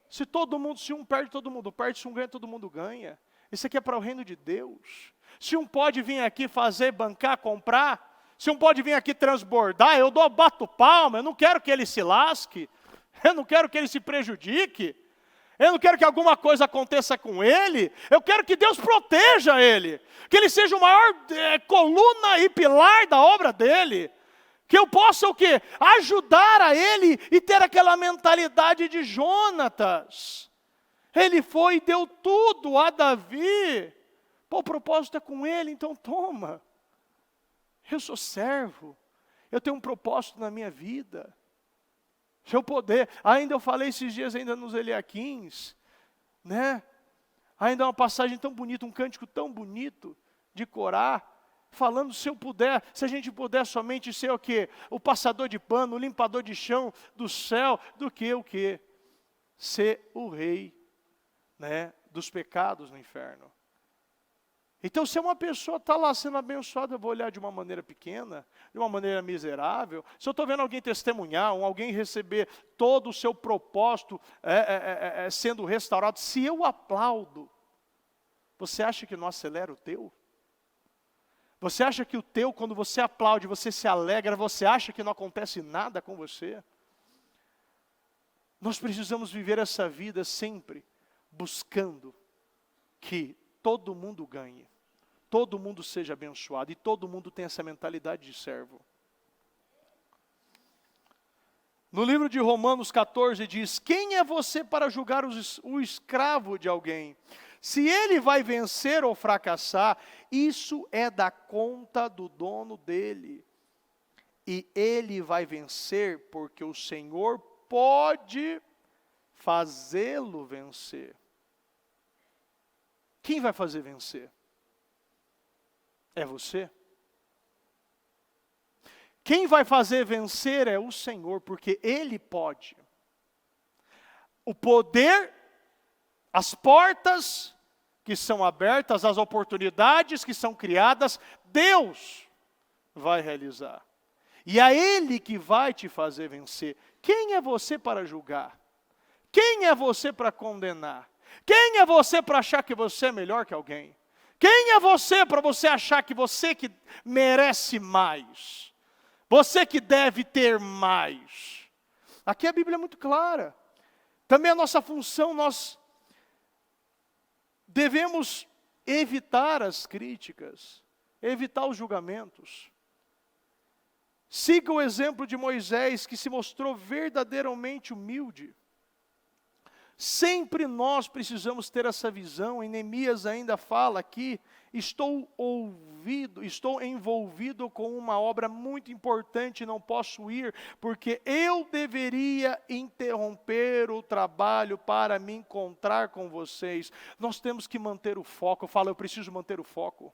Se um perde, todo mundo perde. Se um ganha, todo mundo ganha. Isso aqui é para o reino de Deus. Se um pode vir aqui fazer, bancar, comprar, se um pode vir aqui transbordar, bato palma, eu não quero que ele se lasque, eu não quero que ele se prejudique, eu não quero que alguma coisa aconteça com ele, eu quero que Deus proteja ele, que ele seja o maior coluna e pilar da obra dele, que eu possa o quê? Ajudar a ele e ter aquela mentalidade de Jonatas. Ele foi e deu tudo a Davi. Pô, o propósito é com ele, então toma. Eu sou servo. Eu tenho um propósito na minha vida. Se eu puder, ainda eu falei esses dias ainda nos Eliaquins, né? Ainda uma passagem tão bonita, um cântico tão bonito de Corá, falando se a gente puder somente ser o quê? O passador de pano, o limpador de chão do céu, do que o quê? Ser o rei, né, dos pecados no inferno. Então, se uma pessoa está lá sendo abençoada, eu vou olhar de uma maneira pequena, de uma maneira miserável. Se eu estou vendo alguém testemunhar, ou alguém receber todo o seu propósito sendo restaurado, se eu aplaudo, você acha que não acelera o teu? Você acha que o teu, quando você aplaude, você se alegra, você acha que não acontece nada com você? Nós precisamos viver essa vida sempre buscando que todo mundo ganhe, todo mundo seja abençoado e todo mundo tenha essa mentalidade de servo. No livro de Romanos 14 diz, quem é você para julgar o escravo de alguém? Se ele vai vencer ou fracassar, isso é da conta do dono dele. E ele vai vencer porque o Senhor pode fazê-lo vencer. Quem vai fazer vencer? É você? Quem vai fazer vencer é o Senhor, porque Ele pode. O poder, as portas que são abertas, as oportunidades que são criadas, Deus vai realizar. E é Ele que vai te fazer vencer. Quem é você para julgar? Quem é você para condenar? Quem é você para achar que você é melhor que alguém? Quem é você para você achar que você que merece mais? Você que deve ter mais? Aqui a Bíblia é muito clara. Também a nossa função, nós devemos evitar as críticas, evitar os julgamentos. Siga o exemplo de Moisés, que se mostrou verdadeiramente humilde. Sempre nós precisamos ter essa visão. Em Neemias ainda fala aqui, estou envolvido com uma obra muito importante, não posso ir, porque eu deveria interromper o trabalho para me encontrar com vocês. Nós temos que manter o foco. Eu preciso manter o foco.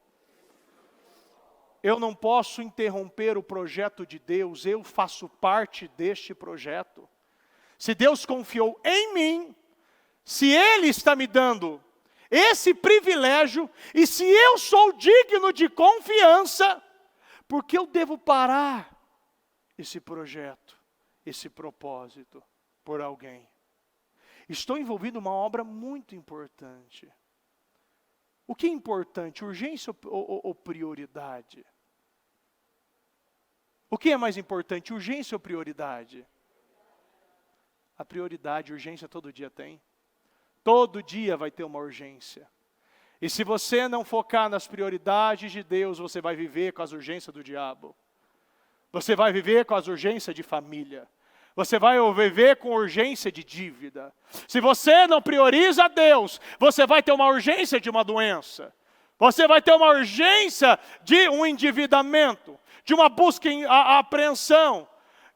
Eu não posso interromper o projeto de Deus, eu faço parte deste projeto. Se Deus confiou em mim, se Ele está me dando esse privilégio, e se eu sou digno de confiança, por que eu devo parar esse projeto, esse propósito, por alguém? Estou envolvido em uma obra muito importante. O que é importante, urgência ou prioridade? O que é mais importante, urgência ou prioridade? A prioridade, urgência todo dia tem. Todo dia vai ter uma urgência. E se você não focar nas prioridades de Deus, você vai viver com as urgências do diabo. Você vai viver com as urgências de família. Você vai viver com urgência de dívida. Se você não prioriza Deus, você vai ter uma urgência de uma doença. Você vai ter uma urgência de um endividamento, de uma busca em apreensão,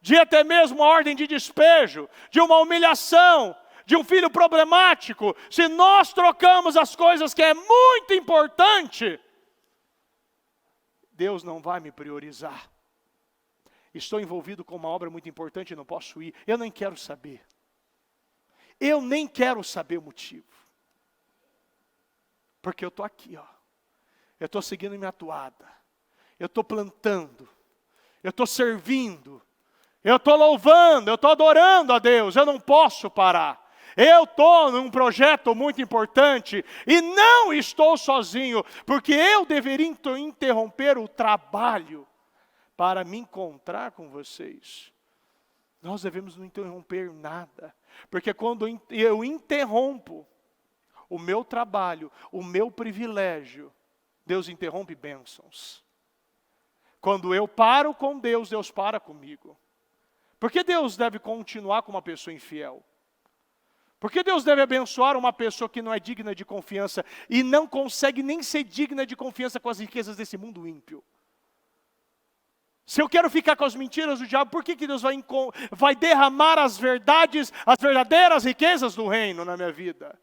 de até mesmo uma ordem de despejo, de uma humilhação, de um filho problemático. Se nós trocamos as coisas que é muito importante, Deus não vai me priorizar. Estou envolvido com uma obra muito importante e não posso ir. Eu nem quero saber. Eu nem quero saber o motivo. Porque eu estou aqui, ó. Eu estou seguindo minha toada. Eu estou plantando. Eu estou servindo. Eu estou louvando. Eu estou adorando a Deus. Eu não posso parar. Eu estou num projeto muito importante e não estou sozinho, porque eu deveria interromper o trabalho para me encontrar com vocês. Nós devemos não interromper nada, porque quando eu interrompo o meu trabalho, o meu privilégio, Deus interrompe bênçãos. Quando eu paro com Deus, Deus para comigo. Por que Deus deve continuar com uma pessoa infiel? Por que Deus deve abençoar uma pessoa que não é digna de confiança e não consegue nem ser digna de confiança com as riquezas desse mundo ímpio? Se eu quero ficar com as mentiras do diabo, por que Deus vai derramar as verdades, as verdadeiras riquezas do reino na minha vida?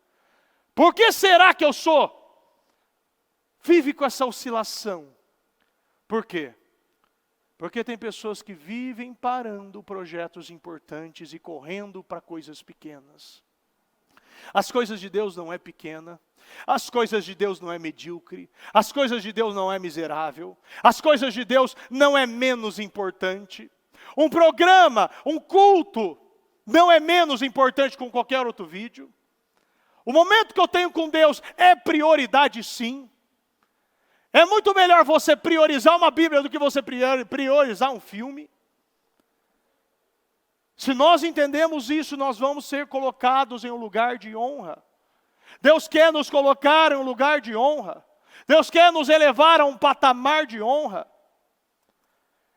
Por que será que eu sou? Vive com essa oscilação. Por quê? Porque tem pessoas que vivem parando projetos importantes e correndo para coisas pequenas. As coisas de Deus não é pequena, as coisas de Deus não é medíocre, as coisas de Deus não é miserável, as coisas de Deus não é menos importante. Um programa, um culto, não é menos importante que qualquer outro vídeo. O momento que eu tenho com Deus é prioridade, sim. É muito melhor você priorizar uma Bíblia do que você priorizar um filme. Se nós entendemos isso, nós vamos ser colocados em um lugar de honra. Deus quer nos colocar em um lugar de honra. Deus quer nos elevar a um patamar de honra.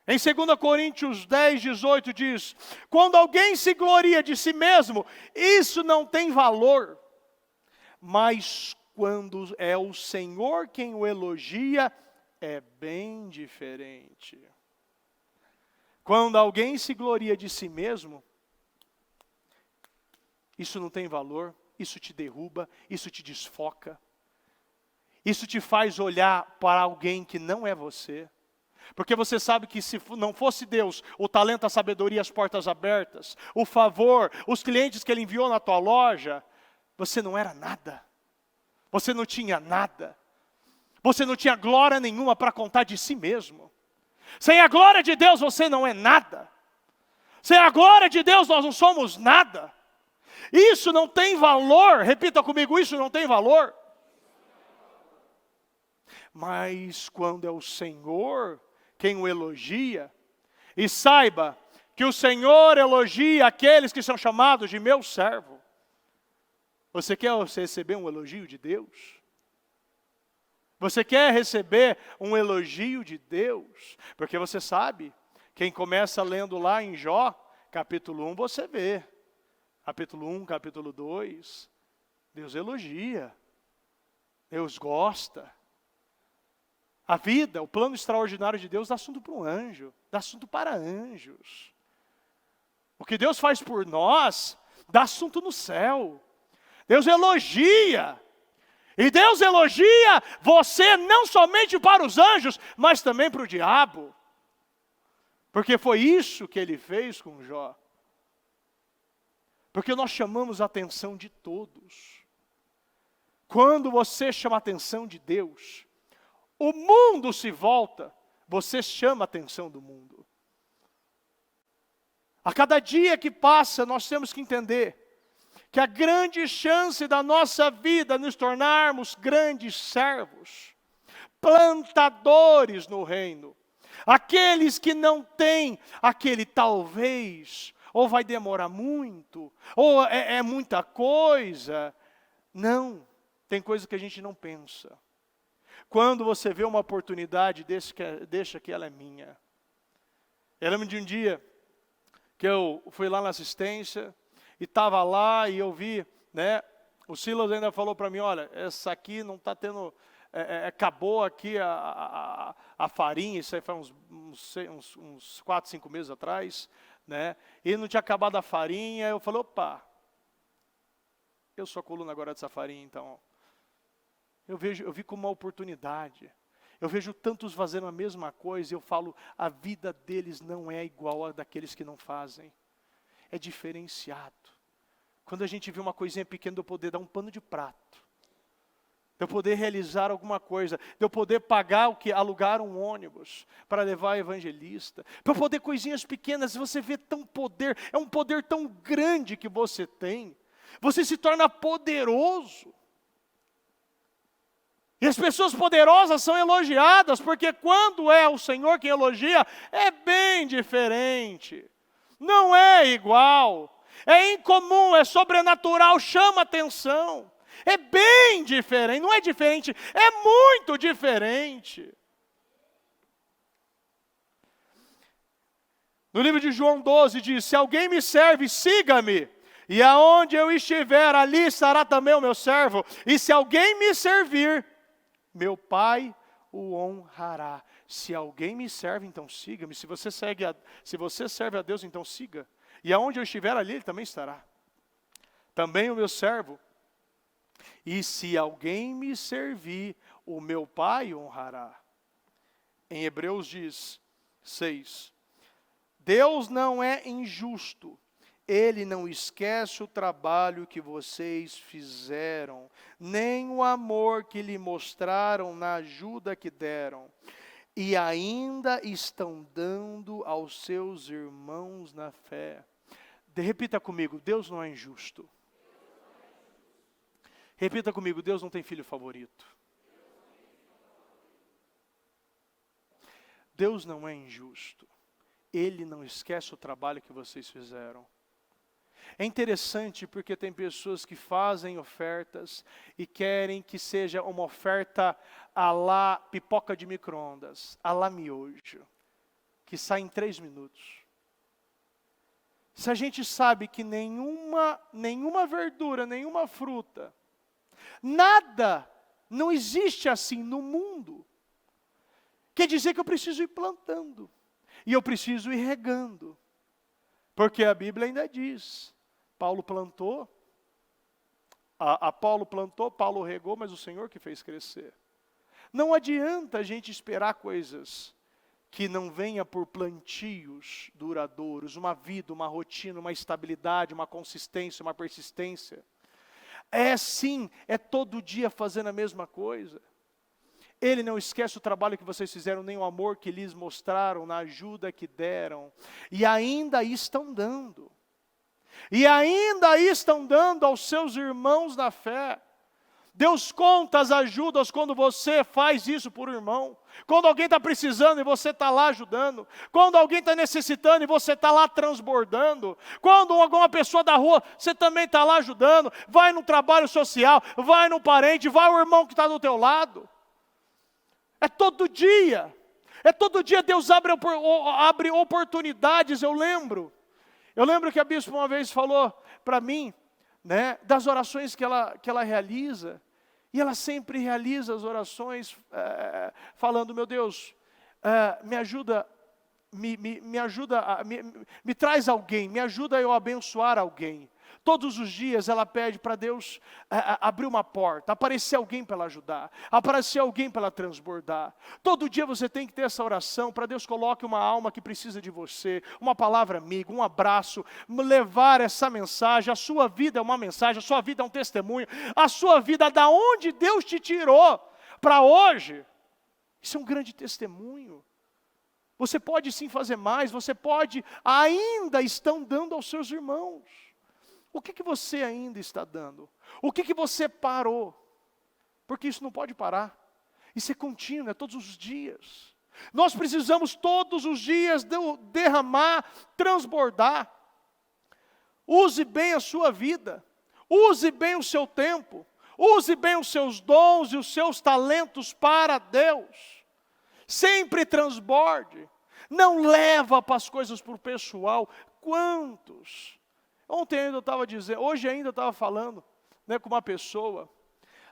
Em 2 Coríntios 10, 18 diz: quando alguém se gloria de si mesmo, isso não tem valor. Mas quando é o Senhor quem o elogia, é bem diferente. Quando alguém se gloria de si mesmo, isso não tem valor, isso te derruba, isso te desfoca. Isso te faz olhar para alguém que não é você. Porque você sabe que se não fosse Deus, o talento, a sabedoria, as portas abertas, o favor, os clientes que Ele enviou na tua loja, você não era nada. Você não tinha nada. Você não tinha glória nenhuma para contar de si mesmo. Sem a glória de Deus você não é nada. Sem a glória de Deus nós não somos nada. Isso não tem valor, repita comigo, isso não tem valor. Mas quando é o Senhor quem o elogia, e saiba que o Senhor elogia aqueles que são chamados de meu servo. Você quer receber um elogio de Deus? Você quer receber um elogio de Deus? Porque você sabe, quem começa lendo lá em Jó, capítulo 1, você vê. Capítulo 1, capítulo 2, Deus elogia. Deus gosta. A vida, o plano extraordinário de Deus dá assunto para um anjo, dá assunto para anjos. O que Deus faz por nós, dá assunto no céu. Deus elogia. E Deus elogia você não somente para os anjos, mas também para o diabo. Porque foi isso que ele fez com Jó. Porque nós chamamos a atenção de todos. Quando você chama a atenção de Deus, o mundo se volta, você chama a atenção do mundo. A cada dia que passa, nós temos que entender que a grande chance da nossa vida nos tornarmos grandes servos, plantadores no reino, aqueles que não têm aquele talvez, ou vai demorar muito, ou é muita coisa. Não, tem coisa que a gente não pensa. Quando você vê uma oportunidade, deixa que ela é minha. Eu lembro de um dia que eu fui lá na assistência, e estava lá e eu vi, né, o Silas ainda falou para mim, olha, essa aqui não está tendo acabou aqui a farinha, isso aí foi uns 4, 5 meses atrás, né? E não tinha acabado a farinha, eu falei, opa, eu sou a coluna agora dessa farinha, então. Eu vi como uma oportunidade. Eu vejo tantos fazendo a mesma coisa e eu falo, a vida deles não é igual a daqueles que não fazem. É diferenciado. Quando a gente vê uma coisinha pequena, de eu poder dar um pano de prato, de eu poder realizar alguma coisa, de eu poder pagar alugar um ônibus para levar evangelista, para eu poder coisinhas pequenas, você vê tão poder, é um poder tão grande que você tem, você se torna poderoso. E as pessoas poderosas são elogiadas, porque quando é o Senhor quem elogia, é bem diferente, não é igual. É incomum, é sobrenatural, chama atenção. É bem diferente, não é diferente, é muito diferente. No livro de João 12 diz, se alguém me serve, siga-me. E aonde eu estiver, ali estará também o meu servo. E se alguém me servir, meu Pai o honrará. Se alguém me serve, então siga-me. Se você serve a Deus, então siga. E aonde eu estiver ali, ele também estará. Também o meu servo. E se alguém me servir, o meu Pai honrará. Em Hebreus diz 6. Deus não é injusto. Ele não esquece o trabalho que vocês fizeram, nem o amor que lhe mostraram na ajuda que deram. E ainda estão dando aos seus irmãos na fé. Repita comigo, Deus não é injusto. Repita comigo, Deus não tem filho favorito. Deus não é injusto. Ele não esquece o trabalho que vocês fizeram. É interessante porque tem pessoas que fazem ofertas e querem que seja uma oferta à la pipoca de micro-ondas, à la miojo, que sai em 3 minutos. Se a gente sabe que nenhuma verdura, nenhuma fruta, nada, não existe assim no mundo, quer dizer que eu preciso ir plantando, e eu preciso ir regando, porque a Bíblia ainda diz, Paulo plantou, Apolo plantou, Paulo regou, mas o Senhor que fez crescer. Não adianta a gente esperar coisas que não venha por plantios duradouros, uma vida, uma rotina, uma estabilidade, uma consistência, uma persistência. É sim, é todo dia fazendo a mesma coisa. Ele não esquece o trabalho que vocês fizeram, nem o amor que lhes mostraram, na ajuda que deram. E ainda estão dando. E ainda estão dando aos seus irmãos na fé. Deus conta as ajudas quando você faz isso por irmão. Quando alguém está precisando e você está lá ajudando. Quando alguém está necessitando e você está lá transbordando. Quando alguma pessoa da rua, você também está lá ajudando. Vai no trabalho social, vai no parente, vai o irmão que está do teu lado. É todo dia. É todo dia Deus abre oportunidades, eu lembro que a bispa uma vez falou para mim, né, das orações que ela realiza, e ela sempre realiza as orações falando, meu Deus, me ajuda, me ajuda, me traz alguém, me ajuda a eu abençoar alguém. Todos os dias ela pede para Deus abrir uma porta, aparecer alguém para ela ajudar, aparecer alguém para ela transbordar. Todo dia você tem que ter essa oração para Deus coloque uma alma que precisa de você, uma palavra amiga, um abraço, levar essa mensagem. A sua vida é uma mensagem, a sua vida é um testemunho, a sua vida da onde Deus te tirou para hoje, isso é um grande testemunho. Você pode sim fazer mais, você pode, ainda estão dando aos seus irmãos. O que você ainda está dando? O que você parou? Porque isso não pode parar. Isso é contínuo, é todos os dias. Nós precisamos todos os dias derramar, transbordar. Use bem a sua vida. Use bem o seu tempo. Use bem os seus dons e os seus talentos para Deus. Sempre transborde. Não leva para as coisas para o pessoal. Quantos? Ontem ainda eu estava dizendo, hoje ainda eu estava falando, né, com uma pessoa.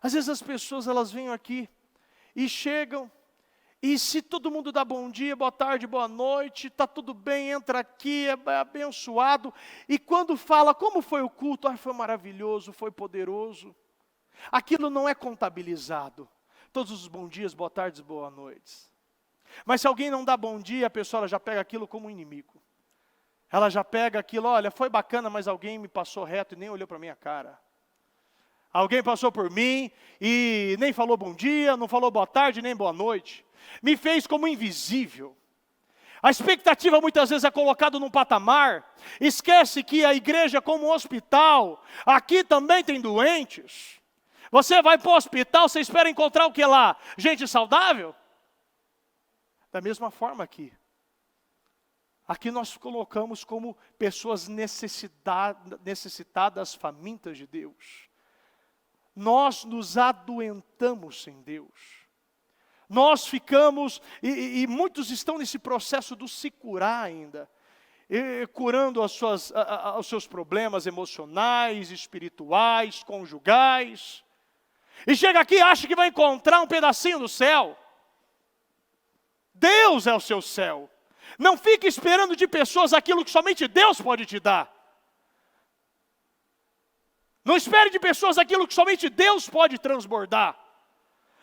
Às vezes as pessoas elas vêm aqui e chegam, e se todo mundo dá bom dia, boa tarde, boa noite, está tudo bem, entra aqui, é abençoado, e quando fala como foi o culto, foi maravilhoso, foi poderoso, aquilo não é contabilizado, todos os bom dias, boa tarde, boa noites. Mas se alguém não dá bom dia, a pessoa ela já pega aquilo como um inimigo. Ela já pega aquilo, olha, foi bacana, mas alguém me passou reto e nem olhou para a minha cara. Alguém passou por mim e nem falou bom dia, não falou boa tarde, nem boa noite. Me fez como invisível. A expectativa muitas vezes é colocada num patamar. Esquece que a igreja é como um hospital. Aqui também tem doentes. Você vai para o hospital, você espera encontrar o que lá? Gente saudável? Da mesma forma aqui. Aqui nós colocamos como pessoas necessitadas, famintas de Deus. Nós nos adoentamos sem Deus. Nós ficamos, e muitos estão nesse processo do se curar ainda. Curando os seus problemas emocionais, espirituais, conjugais. E chega aqui e acha que vai encontrar um pedacinho do céu. Deus é o seu céu. Não fique esperando de pessoas aquilo que somente Deus pode te dar. Não espere de pessoas aquilo que somente Deus pode transbordar.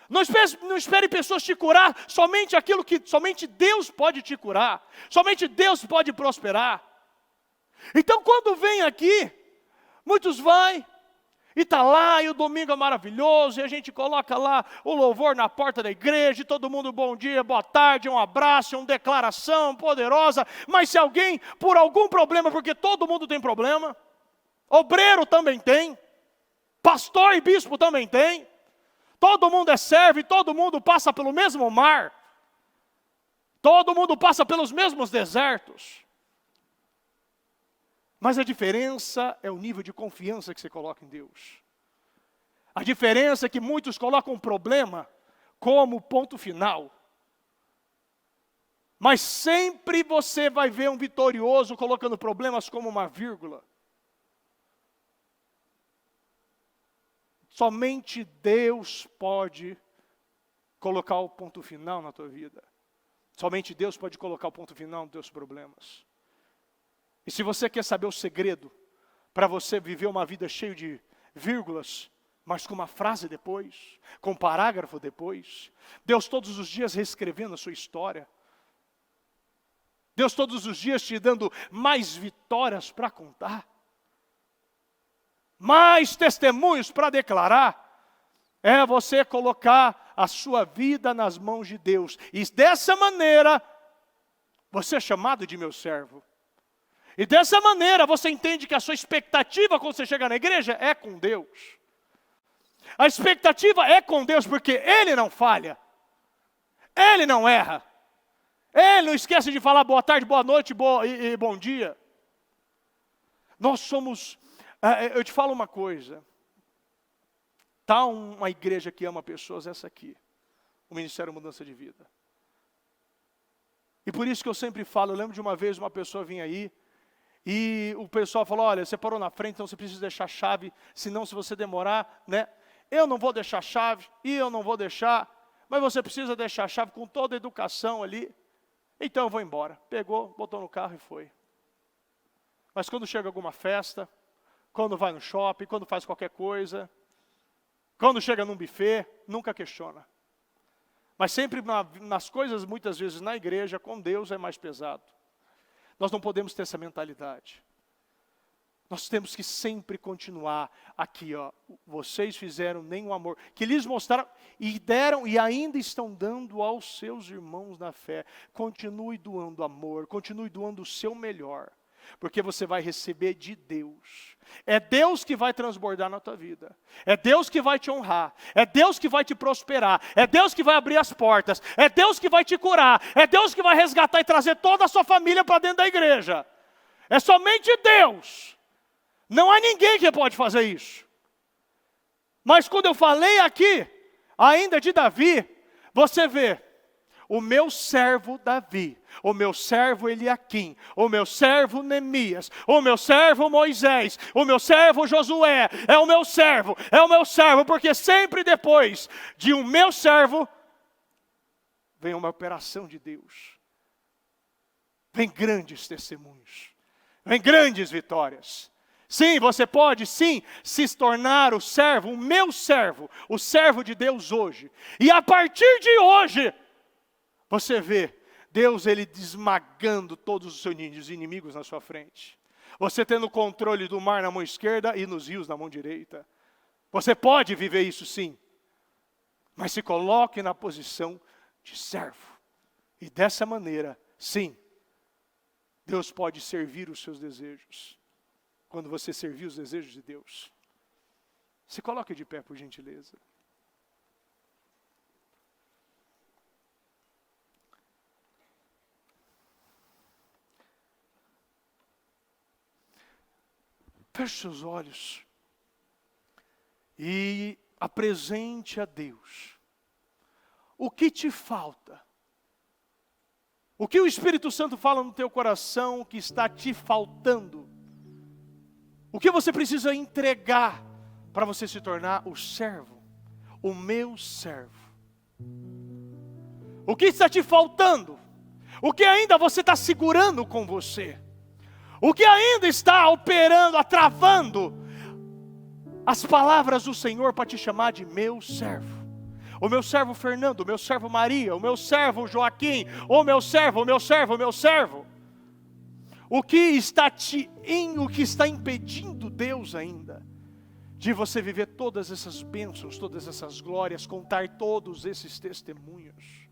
Não espere pessoas te curar somente aquilo que somente Deus pode te curar. Somente Deus pode prosperar. Então quando vem aqui, muitos vão e está lá, e o domingo é maravilhoso, e a gente coloca lá o louvor na porta da igreja, e todo mundo bom dia, boa tarde, um abraço, uma declaração poderosa. Mas se alguém, por algum problema, porque todo mundo tem problema, obreiro também tem, pastor e bispo também tem, todo mundo é servo e todo mundo passa pelo mesmo mar, todo mundo passa pelos mesmos desertos. Mas a diferença é o nível de confiança que você coloca em Deus. A diferença é que muitos colocam um problema como ponto final. Mas sempre você vai ver um vitorioso colocando problemas como uma vírgula. Somente Deus pode colocar o ponto final na tua vida. Somente Deus pode colocar o ponto final nos teus problemas. E se você quer saber o segredo para você viver uma vida cheia de vírgulas, mas com uma frase depois, com um parágrafo depois, Deus todos os dias reescrevendo a sua história, Deus todos os dias te dando mais vitórias para contar, mais testemunhos para declarar, é você colocar a sua vida nas mãos de Deus. E dessa maneira, você é chamado de meu servo. E dessa maneira você entende que a sua expectativa quando você chega na igreja é com Deus. A expectativa é com Deus porque Ele não falha. Ele não erra. Ele não esquece de falar boa tarde, boa noite e bom dia. Nós somos, eu te falo uma coisa. Tá uma igreja que ama pessoas, essa aqui. O Ministério Mudança de Vida. E por isso que eu sempre falo, eu lembro de uma vez uma pessoa vinha aí, e o pessoal falou, olha, você parou na frente, então você precisa deixar a chave, senão se você demorar, né? Eu não vou deixar a chave, e eu não vou deixar, mas você precisa deixar a chave com toda a educação ali. Então eu vou embora. Pegou, botou no carro e foi. Mas quando chega alguma festa, quando vai no shopping, quando faz qualquer coisa, quando chega num buffet, nunca questiona. Mas sempre nas coisas, muitas vezes na igreja, com Deus é mais pesado. Nós não podemos ter essa mentalidade. Nós temos que sempre continuar aqui, ó. Vocês fizeram nenhum amor, que lhes mostraram e deram e ainda estão dando aos seus irmãos na fé. Continue doando amor, continue doando o seu melhor, porque você vai receber de Deus. É Deus que vai transbordar na tua vida. É Deus que vai te honrar. É Deus que vai te prosperar. É Deus que vai abrir as portas. É Deus que vai te curar. É Deus que vai resgatar e trazer toda a sua família para dentro da igreja. É somente Deus. Não há ninguém que pode fazer isso. Mas quando eu falei aqui, ainda de Davi, você vê, o meu servo Davi, o meu servo Eliaquim, o meu servo Neemias, o meu servo Moisés, o meu servo Josué, é o meu servo, porque sempre depois de um meu servo, vem uma operação de Deus. Vem grandes testemunhos. Vem grandes vitórias. Sim, você pode sim se tornar o servo, o meu servo, o servo de Deus hoje. E a partir de hoje, você vê Deus ele esmagando todos os seus inimigos na sua frente. Você tendo o controle do mar na mão esquerda e nos rios na mão direita. Você pode viver isso sim. Mas se coloque na posição de servo. E dessa maneira, sim, Deus pode servir os seus desejos. Quando você servir os desejos de Deus. Se coloque de pé, por gentileza. Feche seus olhos. E apresente a Deus. O que te falta? O que o Espírito Santo fala no teu coração que está te faltando? O que você precisa entregar para você se tornar o servo, o meu servo? O que está te faltando? O que ainda você está segurando com você? O que ainda está operando, travando as palavras do Senhor para te chamar de meu servo? O meu servo Fernando, o meu servo Maria, o meu servo Joaquim, o meu servo, o meu servo, o meu servo. O que está impedindo Deus ainda de você viver todas essas bênçãos, todas essas glórias, contar todos esses testemunhos?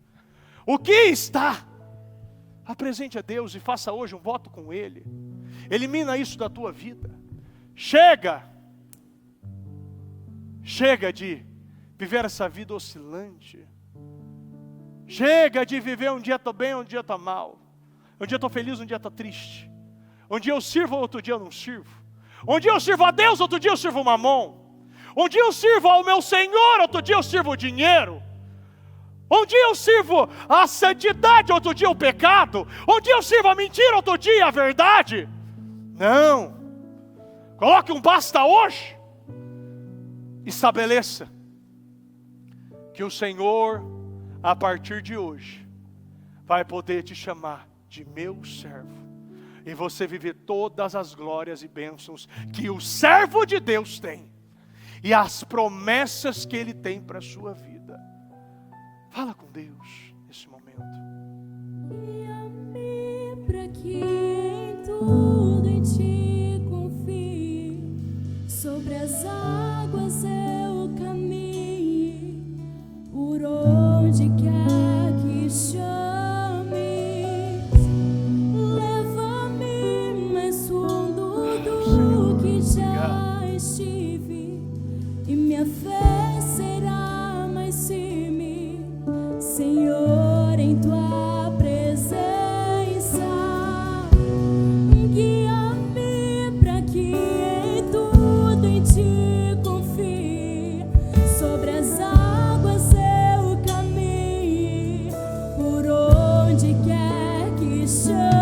O que está? Apresente a Deus e faça hoje um voto com Ele. Elimina isso da tua vida. Chega de viver essa vida oscilante. Chega de viver um dia estou bem, um dia estou mal. Um dia estou feliz, um dia estou triste. Um dia eu sirvo, outro dia eu não sirvo. Um dia eu sirvo a Deus, outro dia eu sirvo o mamon. Um dia eu sirvo ao meu Senhor, outro dia eu sirvo o dinheiro. Um dia eu sirvo a santidade, outro dia o pecado. Um dia eu sirvo a mentira, outro dia a verdade. Não. Coloque um basta hoje. Estabeleça que o Senhor, a partir de hoje, vai poder te chamar de meu servo. E você viver todas as glórias e bênçãos que o servo de Deus tem. E as promessas que Ele tem para a sua vida. Fala com Deus nesse momento. Guia-me para que em tudo em Ti confie. Sobre as águas eu caminhe, por onde quer que chame. E minha fé será mais firme, Senhor, em Tua presença. Guia-me para que em tudo em Ti confie. Sobre as águas eu caminhe, por onde quer que chame.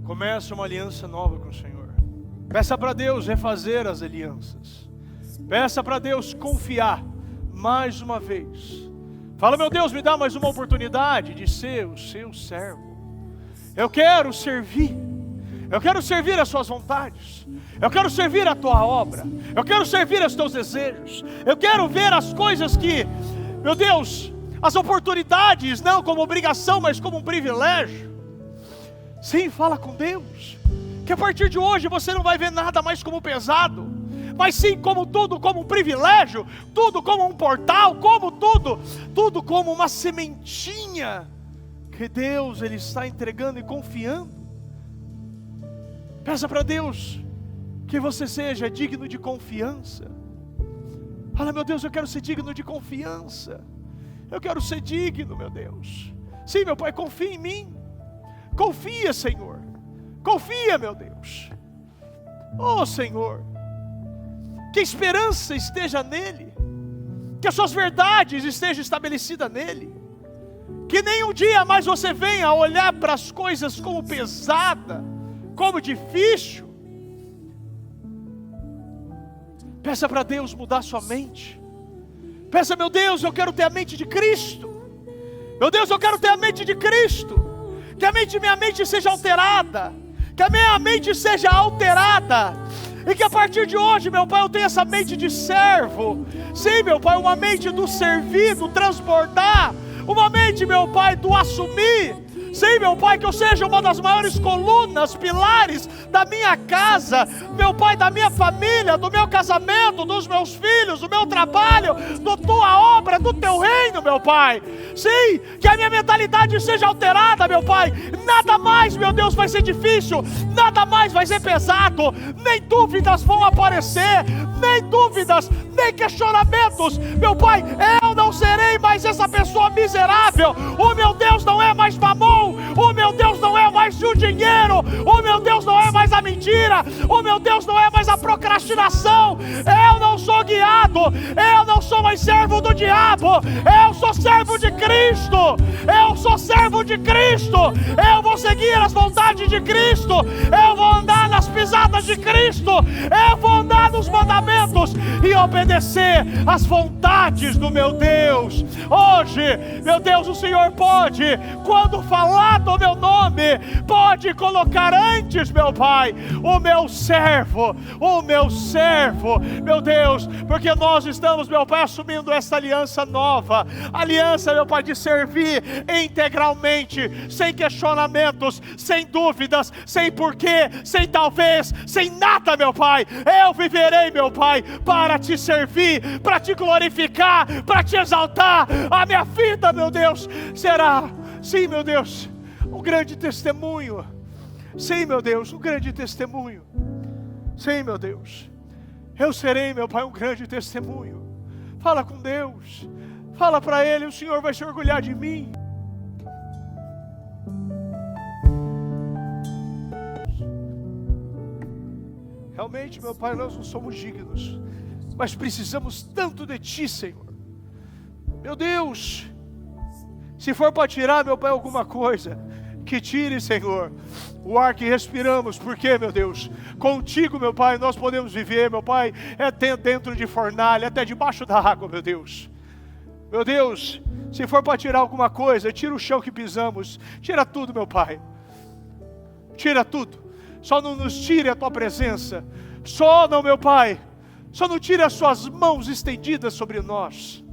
Começa uma aliança nova com o Senhor. Peça para Deus refazer as alianças. Peça para Deus confiar mais uma vez. Fala, meu Deus, me dá mais uma oportunidade de ser o seu servo. Eu quero servir. Eu quero servir as suas vontades. Eu quero servir a tua obra. Eu quero servir os teus desejos. Eu quero ver as coisas que, meu Deus, as oportunidades, não como obrigação, mas como um privilégio. Sim, fala com Deus. Que a partir de hoje você não vai ver nada mais como pesado, mas sim como tudo como um privilégio, tudo como um portal, como tudo como uma sementinha que Deus Ele está entregando e confiando. Peça para Deus que você seja digno de confiança. Fala, meu Deus, eu quero ser digno de confiança. Eu quero ser digno, meu Deus. Sim, meu Pai, confia em mim. Confia, Senhor. Confia, meu Deus. Oh, Senhor, que a esperança esteja nele, que as suas verdades estejam estabelecidas nele, que nenhum dia mais você venha a olhar para as coisas como pesada, como difícil. Peça para Deus mudar sua mente. Peça, meu Deus, eu quero ter a mente de Cristo. Meu Deus, eu quero ter a mente de Cristo. Que minha mente seja alterada. Que a minha mente seja alterada. E que a partir de hoje, meu Pai, eu tenha essa mente de servo. Sim, meu Pai, uma mente do servir, do transbordar. Uma mente, meu Pai, do assumir. Sim, meu Pai, que eu seja uma das maiores colunas, pilares da minha casa, meu Pai, da minha família, do meu casamento, dos meus filhos, do meu trabalho, da tua obra, do teu reino, meu Pai. Sim, que a minha mentalidade seja alterada, meu Pai. Nada mais, meu Deus, vai ser difícil, nada mais vai ser pesado, nem dúvidas vão aparecer, nem dúvidas, nem questionamentos. Meu Pai, eu não serei mais essa pessoa miserável. O meu Deus não é mais mamão. O meu Deus não é mais o dinheiro. O meu Deus não é mais a mentira. O meu Deus não é mais a procrastinação. Eu não sou guiado. Eu não sou mais servo do diabo. Eu sou servo de Cristo. Eu sou servo de Cristo. Eu vou seguir as vontades de Cristo. Eu vou andar nas pisadas de Cristo. Eu vou andar nos mandamentos e obedecer às vontades do meu Deus. Hoje, meu Deus, o Senhor pode, quando falar do meu nome, pode colocar antes, meu Pai, o meu servo, meu Deus, porque nós estamos, meu Pai, assumindo essa aliança nova, aliança, meu Pai, de servir integralmente, sem questionamentos, sem dúvidas, sem porquê, sem talvez, sem nada, meu Pai. Eu viverei, meu Pai, para te servir, para te glorificar, para te exaltar. A minha vida, meu Deus, será, sim, meu Deus, um grande testemunho. Sim, meu Deus, um grande testemunho. Sim, meu Deus, eu serei, meu Pai, um grande testemunho. Fala com Deus, fala para Ele, o Senhor vai se orgulhar de mim. Realmente, meu Pai, nós não somos dignos, mas precisamos tanto de Ti, Senhor. Meu Deus, se for para tirar, meu Pai, alguma coisa, que tire, Senhor, o ar que respiramos, porque, meu Deus, contigo, meu Pai, nós podemos viver, meu Pai, até dentro de fornalha, até debaixo da água, meu Deus. Meu Deus, se for para tirar alguma coisa, tira o chão que pisamos, tira tudo, meu Pai, tira tudo, só não nos tire a Tua presença, só não, meu Pai, só não tire as Suas mãos estendidas sobre nós.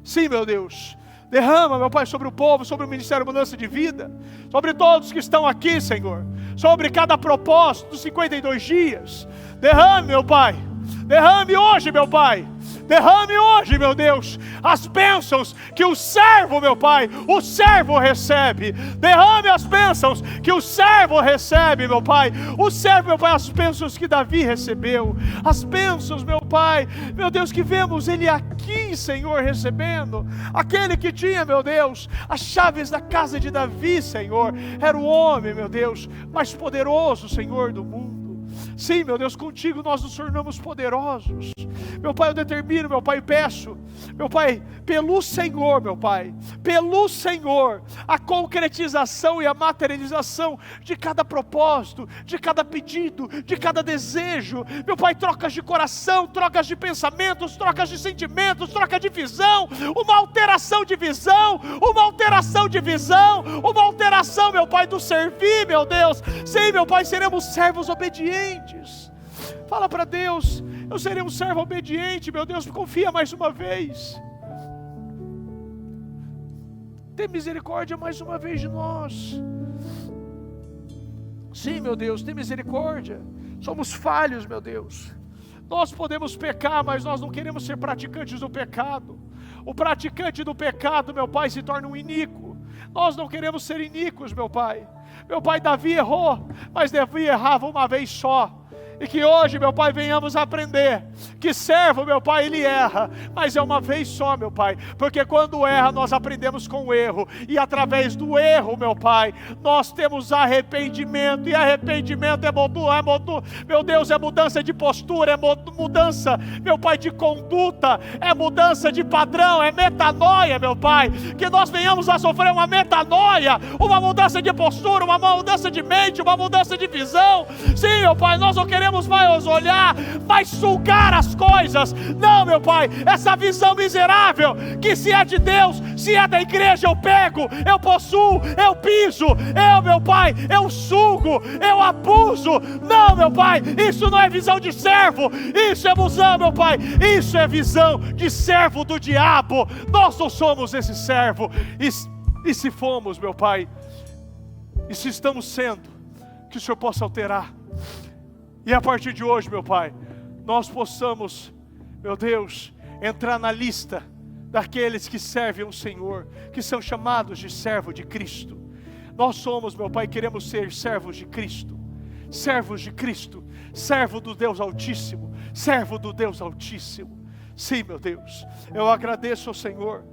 Sim, meu Deus, derrama, meu Pai, sobre o povo, sobre o Ministério Mudança de Vida, sobre todos que estão aqui, Senhor, sobre cada propósito dos 52 dias, derrame, meu Pai, derrame hoje, meu Pai, derrame hoje, meu Deus, as bênçãos que o servo, meu Pai, o servo recebe. Derrame as bênçãos que o servo recebe, meu Pai. O servo, meu Pai, as bênçãos que Davi recebeu. As bênçãos, meu Pai, meu Deus, que vemos ele aqui, Senhor, recebendo. Aquele que tinha, meu Deus, as chaves da casa de Davi, Senhor. Era o homem, meu Deus, mais poderoso, Senhor, do mundo. Sim, meu Deus, contigo nós nos tornamos poderosos. Meu Pai, eu determino, meu Pai, peço, meu Pai, pelo Senhor, meu Pai, pelo Senhor, a concretização e a materialização de cada propósito, de cada pedido, de cada desejo. Meu Pai, trocas de coração, trocas de pensamentos, trocas de sentimentos, troca de visão, uma alteração de visão, uma alteração de visão, uma alteração, meu Pai, do servir, meu Deus. Sim, meu Pai, seremos servos obedientes. Fala para Deus: eu serei um servo obediente, meu Deus, confia mais uma vez. Tem misericórdia mais uma vez de nós. Sim, meu Deus, tem misericórdia. Somos falhos, meu Deus. Nós podemos pecar, mas nós não queremos ser praticantes do pecado. O praticante do pecado, meu Pai, se torna um iníquo. Nós não queremos ser iníquos, meu Pai. Meu Pai, Davi errou, mas Davi errava uma vez só. E que hoje, meu Pai, venhamos a aprender que servo, meu Pai, ele erra, mas é uma vez só, meu Pai, porque quando erra, nós aprendemos com o erro, e através do erro, meu Pai, nós temos arrependimento, e arrependimento meu Deus, é mudança de postura, é mudança, meu Pai, de conduta, é mudança de padrão, é metanoia, meu Pai, que nós venhamos a sofrer uma metanoia, uma mudança de postura, uma mudança de mente, uma mudança de visão. Sim, meu Pai, nós não queremos mais olhar, mais sugar as coisas. Não, meu Pai, essa visão miserável, que se é de Deus, se é da igreja, eu pego, eu possuo, eu piso, meu Pai, eu sugo, eu abuso. Não, meu Pai, isso não é visão de servo, isso é visão, meu Pai, isso é visão de servo do diabo. Nós não somos esse servo, e se fomos, meu Pai, e se estamos sendo, que o Senhor possa alterar. E a partir de hoje, meu Pai, nós possamos, meu Deus, entrar na lista daqueles que servem o Senhor, que são chamados de servo de Cristo. Nós somos, meu Pai, queremos ser servos de Cristo, servo do Deus Altíssimo, servo do Deus Altíssimo. Sim, meu Deus, eu agradeço ao Senhor,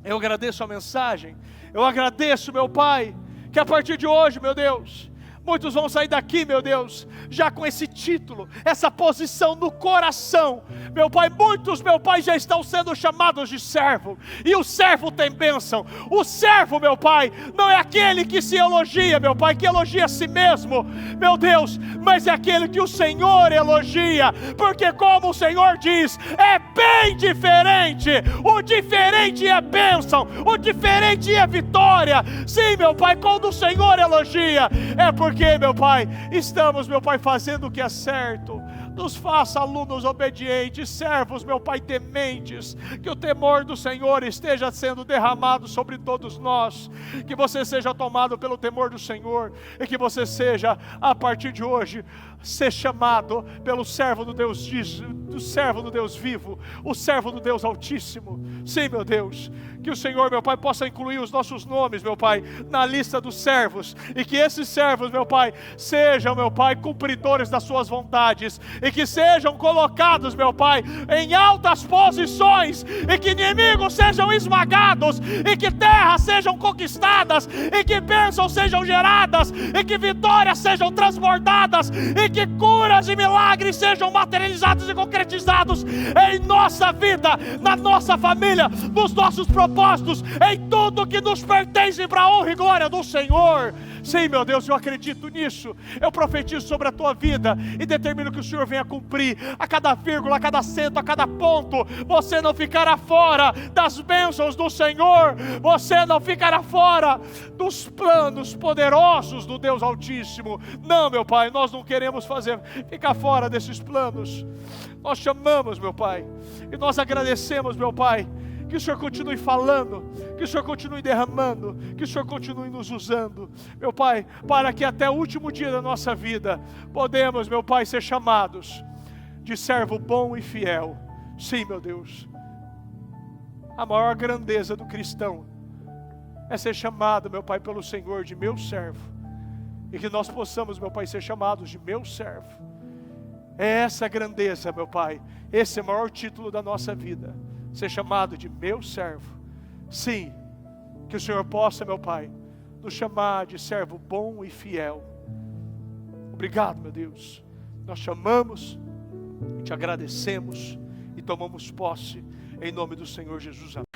eu agradeço a mensagem, eu agradeço, meu Pai, que a partir de hoje, meu Deus, muitos vão sair daqui, meu Deus, já com esse título, essa posição no coração. Meu Pai, muitos, meu Pai, já estão sendo chamados de servo. E o servo tem bênção. O servo, meu Pai, não é aquele que se elogia, meu Pai, que elogia a si mesmo, meu Deus, mas é aquele que o Senhor elogia. Porque como o Senhor diz, é bem diferente. O diferente é bênção, o diferente é vitória. Sim, meu Pai, quando o Senhor elogia, é porque, meu Pai, estamos, meu Pai, fazendo o que é certo. Nos faça alunos obedientes, servos, meu Pai, tementes. Que o temor do Senhor esteja sendo derramado sobre todos nós. Que você seja tomado pelo temor do Senhor. E que você seja, a partir de hoje, ser chamado pelo servo do Deus vivo, o servo do Deus Altíssimo. Sim, meu Deus, que o Senhor, meu Pai, possa incluir os nossos nomes, meu Pai, na lista dos servos, e que esses servos, meu Pai, sejam, meu Pai, cumpridores das suas vontades, e que sejam colocados, meu Pai, em altas posições, e que inimigos sejam esmagados, e que terras sejam conquistadas, e que bênçãos sejam geradas, e que vitórias sejam transbordadas, e que curas e milagres sejam materializados e concretizados em nossa vida, na nossa família, nos nossos propósitos, em tudo que nos pertence para a honra e glória do Senhor. Sim, meu Deus, eu acredito nisso. Eu profetizo sobre a tua vida e determino que o Senhor venha cumprir a cada vírgula, a cada acento, a cada ponto. Você não ficará fora das bênçãos do Senhor. Você não ficará fora dos planos poderosos do Deus Altíssimo. Não, meu Pai, nós não queremos ficar fora desses planos. Nós chamamos, meu Pai, e nós agradecemos, meu Pai, que o Senhor continue falando, que o Senhor continue derramando, que o Senhor continue nos usando, meu Pai, para que até o último dia da nossa vida, podemos, meu Pai, ser chamados de servo bom e fiel. Sim, meu Deus, a maior grandeza do cristão é ser chamado, meu Pai, pelo Senhor de meu servo, e que nós possamos, meu Pai, ser chamados de meu servo. É essa a grandeza, meu Pai, esse é o maior título da nossa vida, ser chamado de meu servo. Sim, que o Senhor possa, meu Pai, nos chamar de servo bom e fiel. Obrigado, meu Deus. Nós te amamos, te agradecemos e tomamos posse em nome do Senhor Jesus. Amém.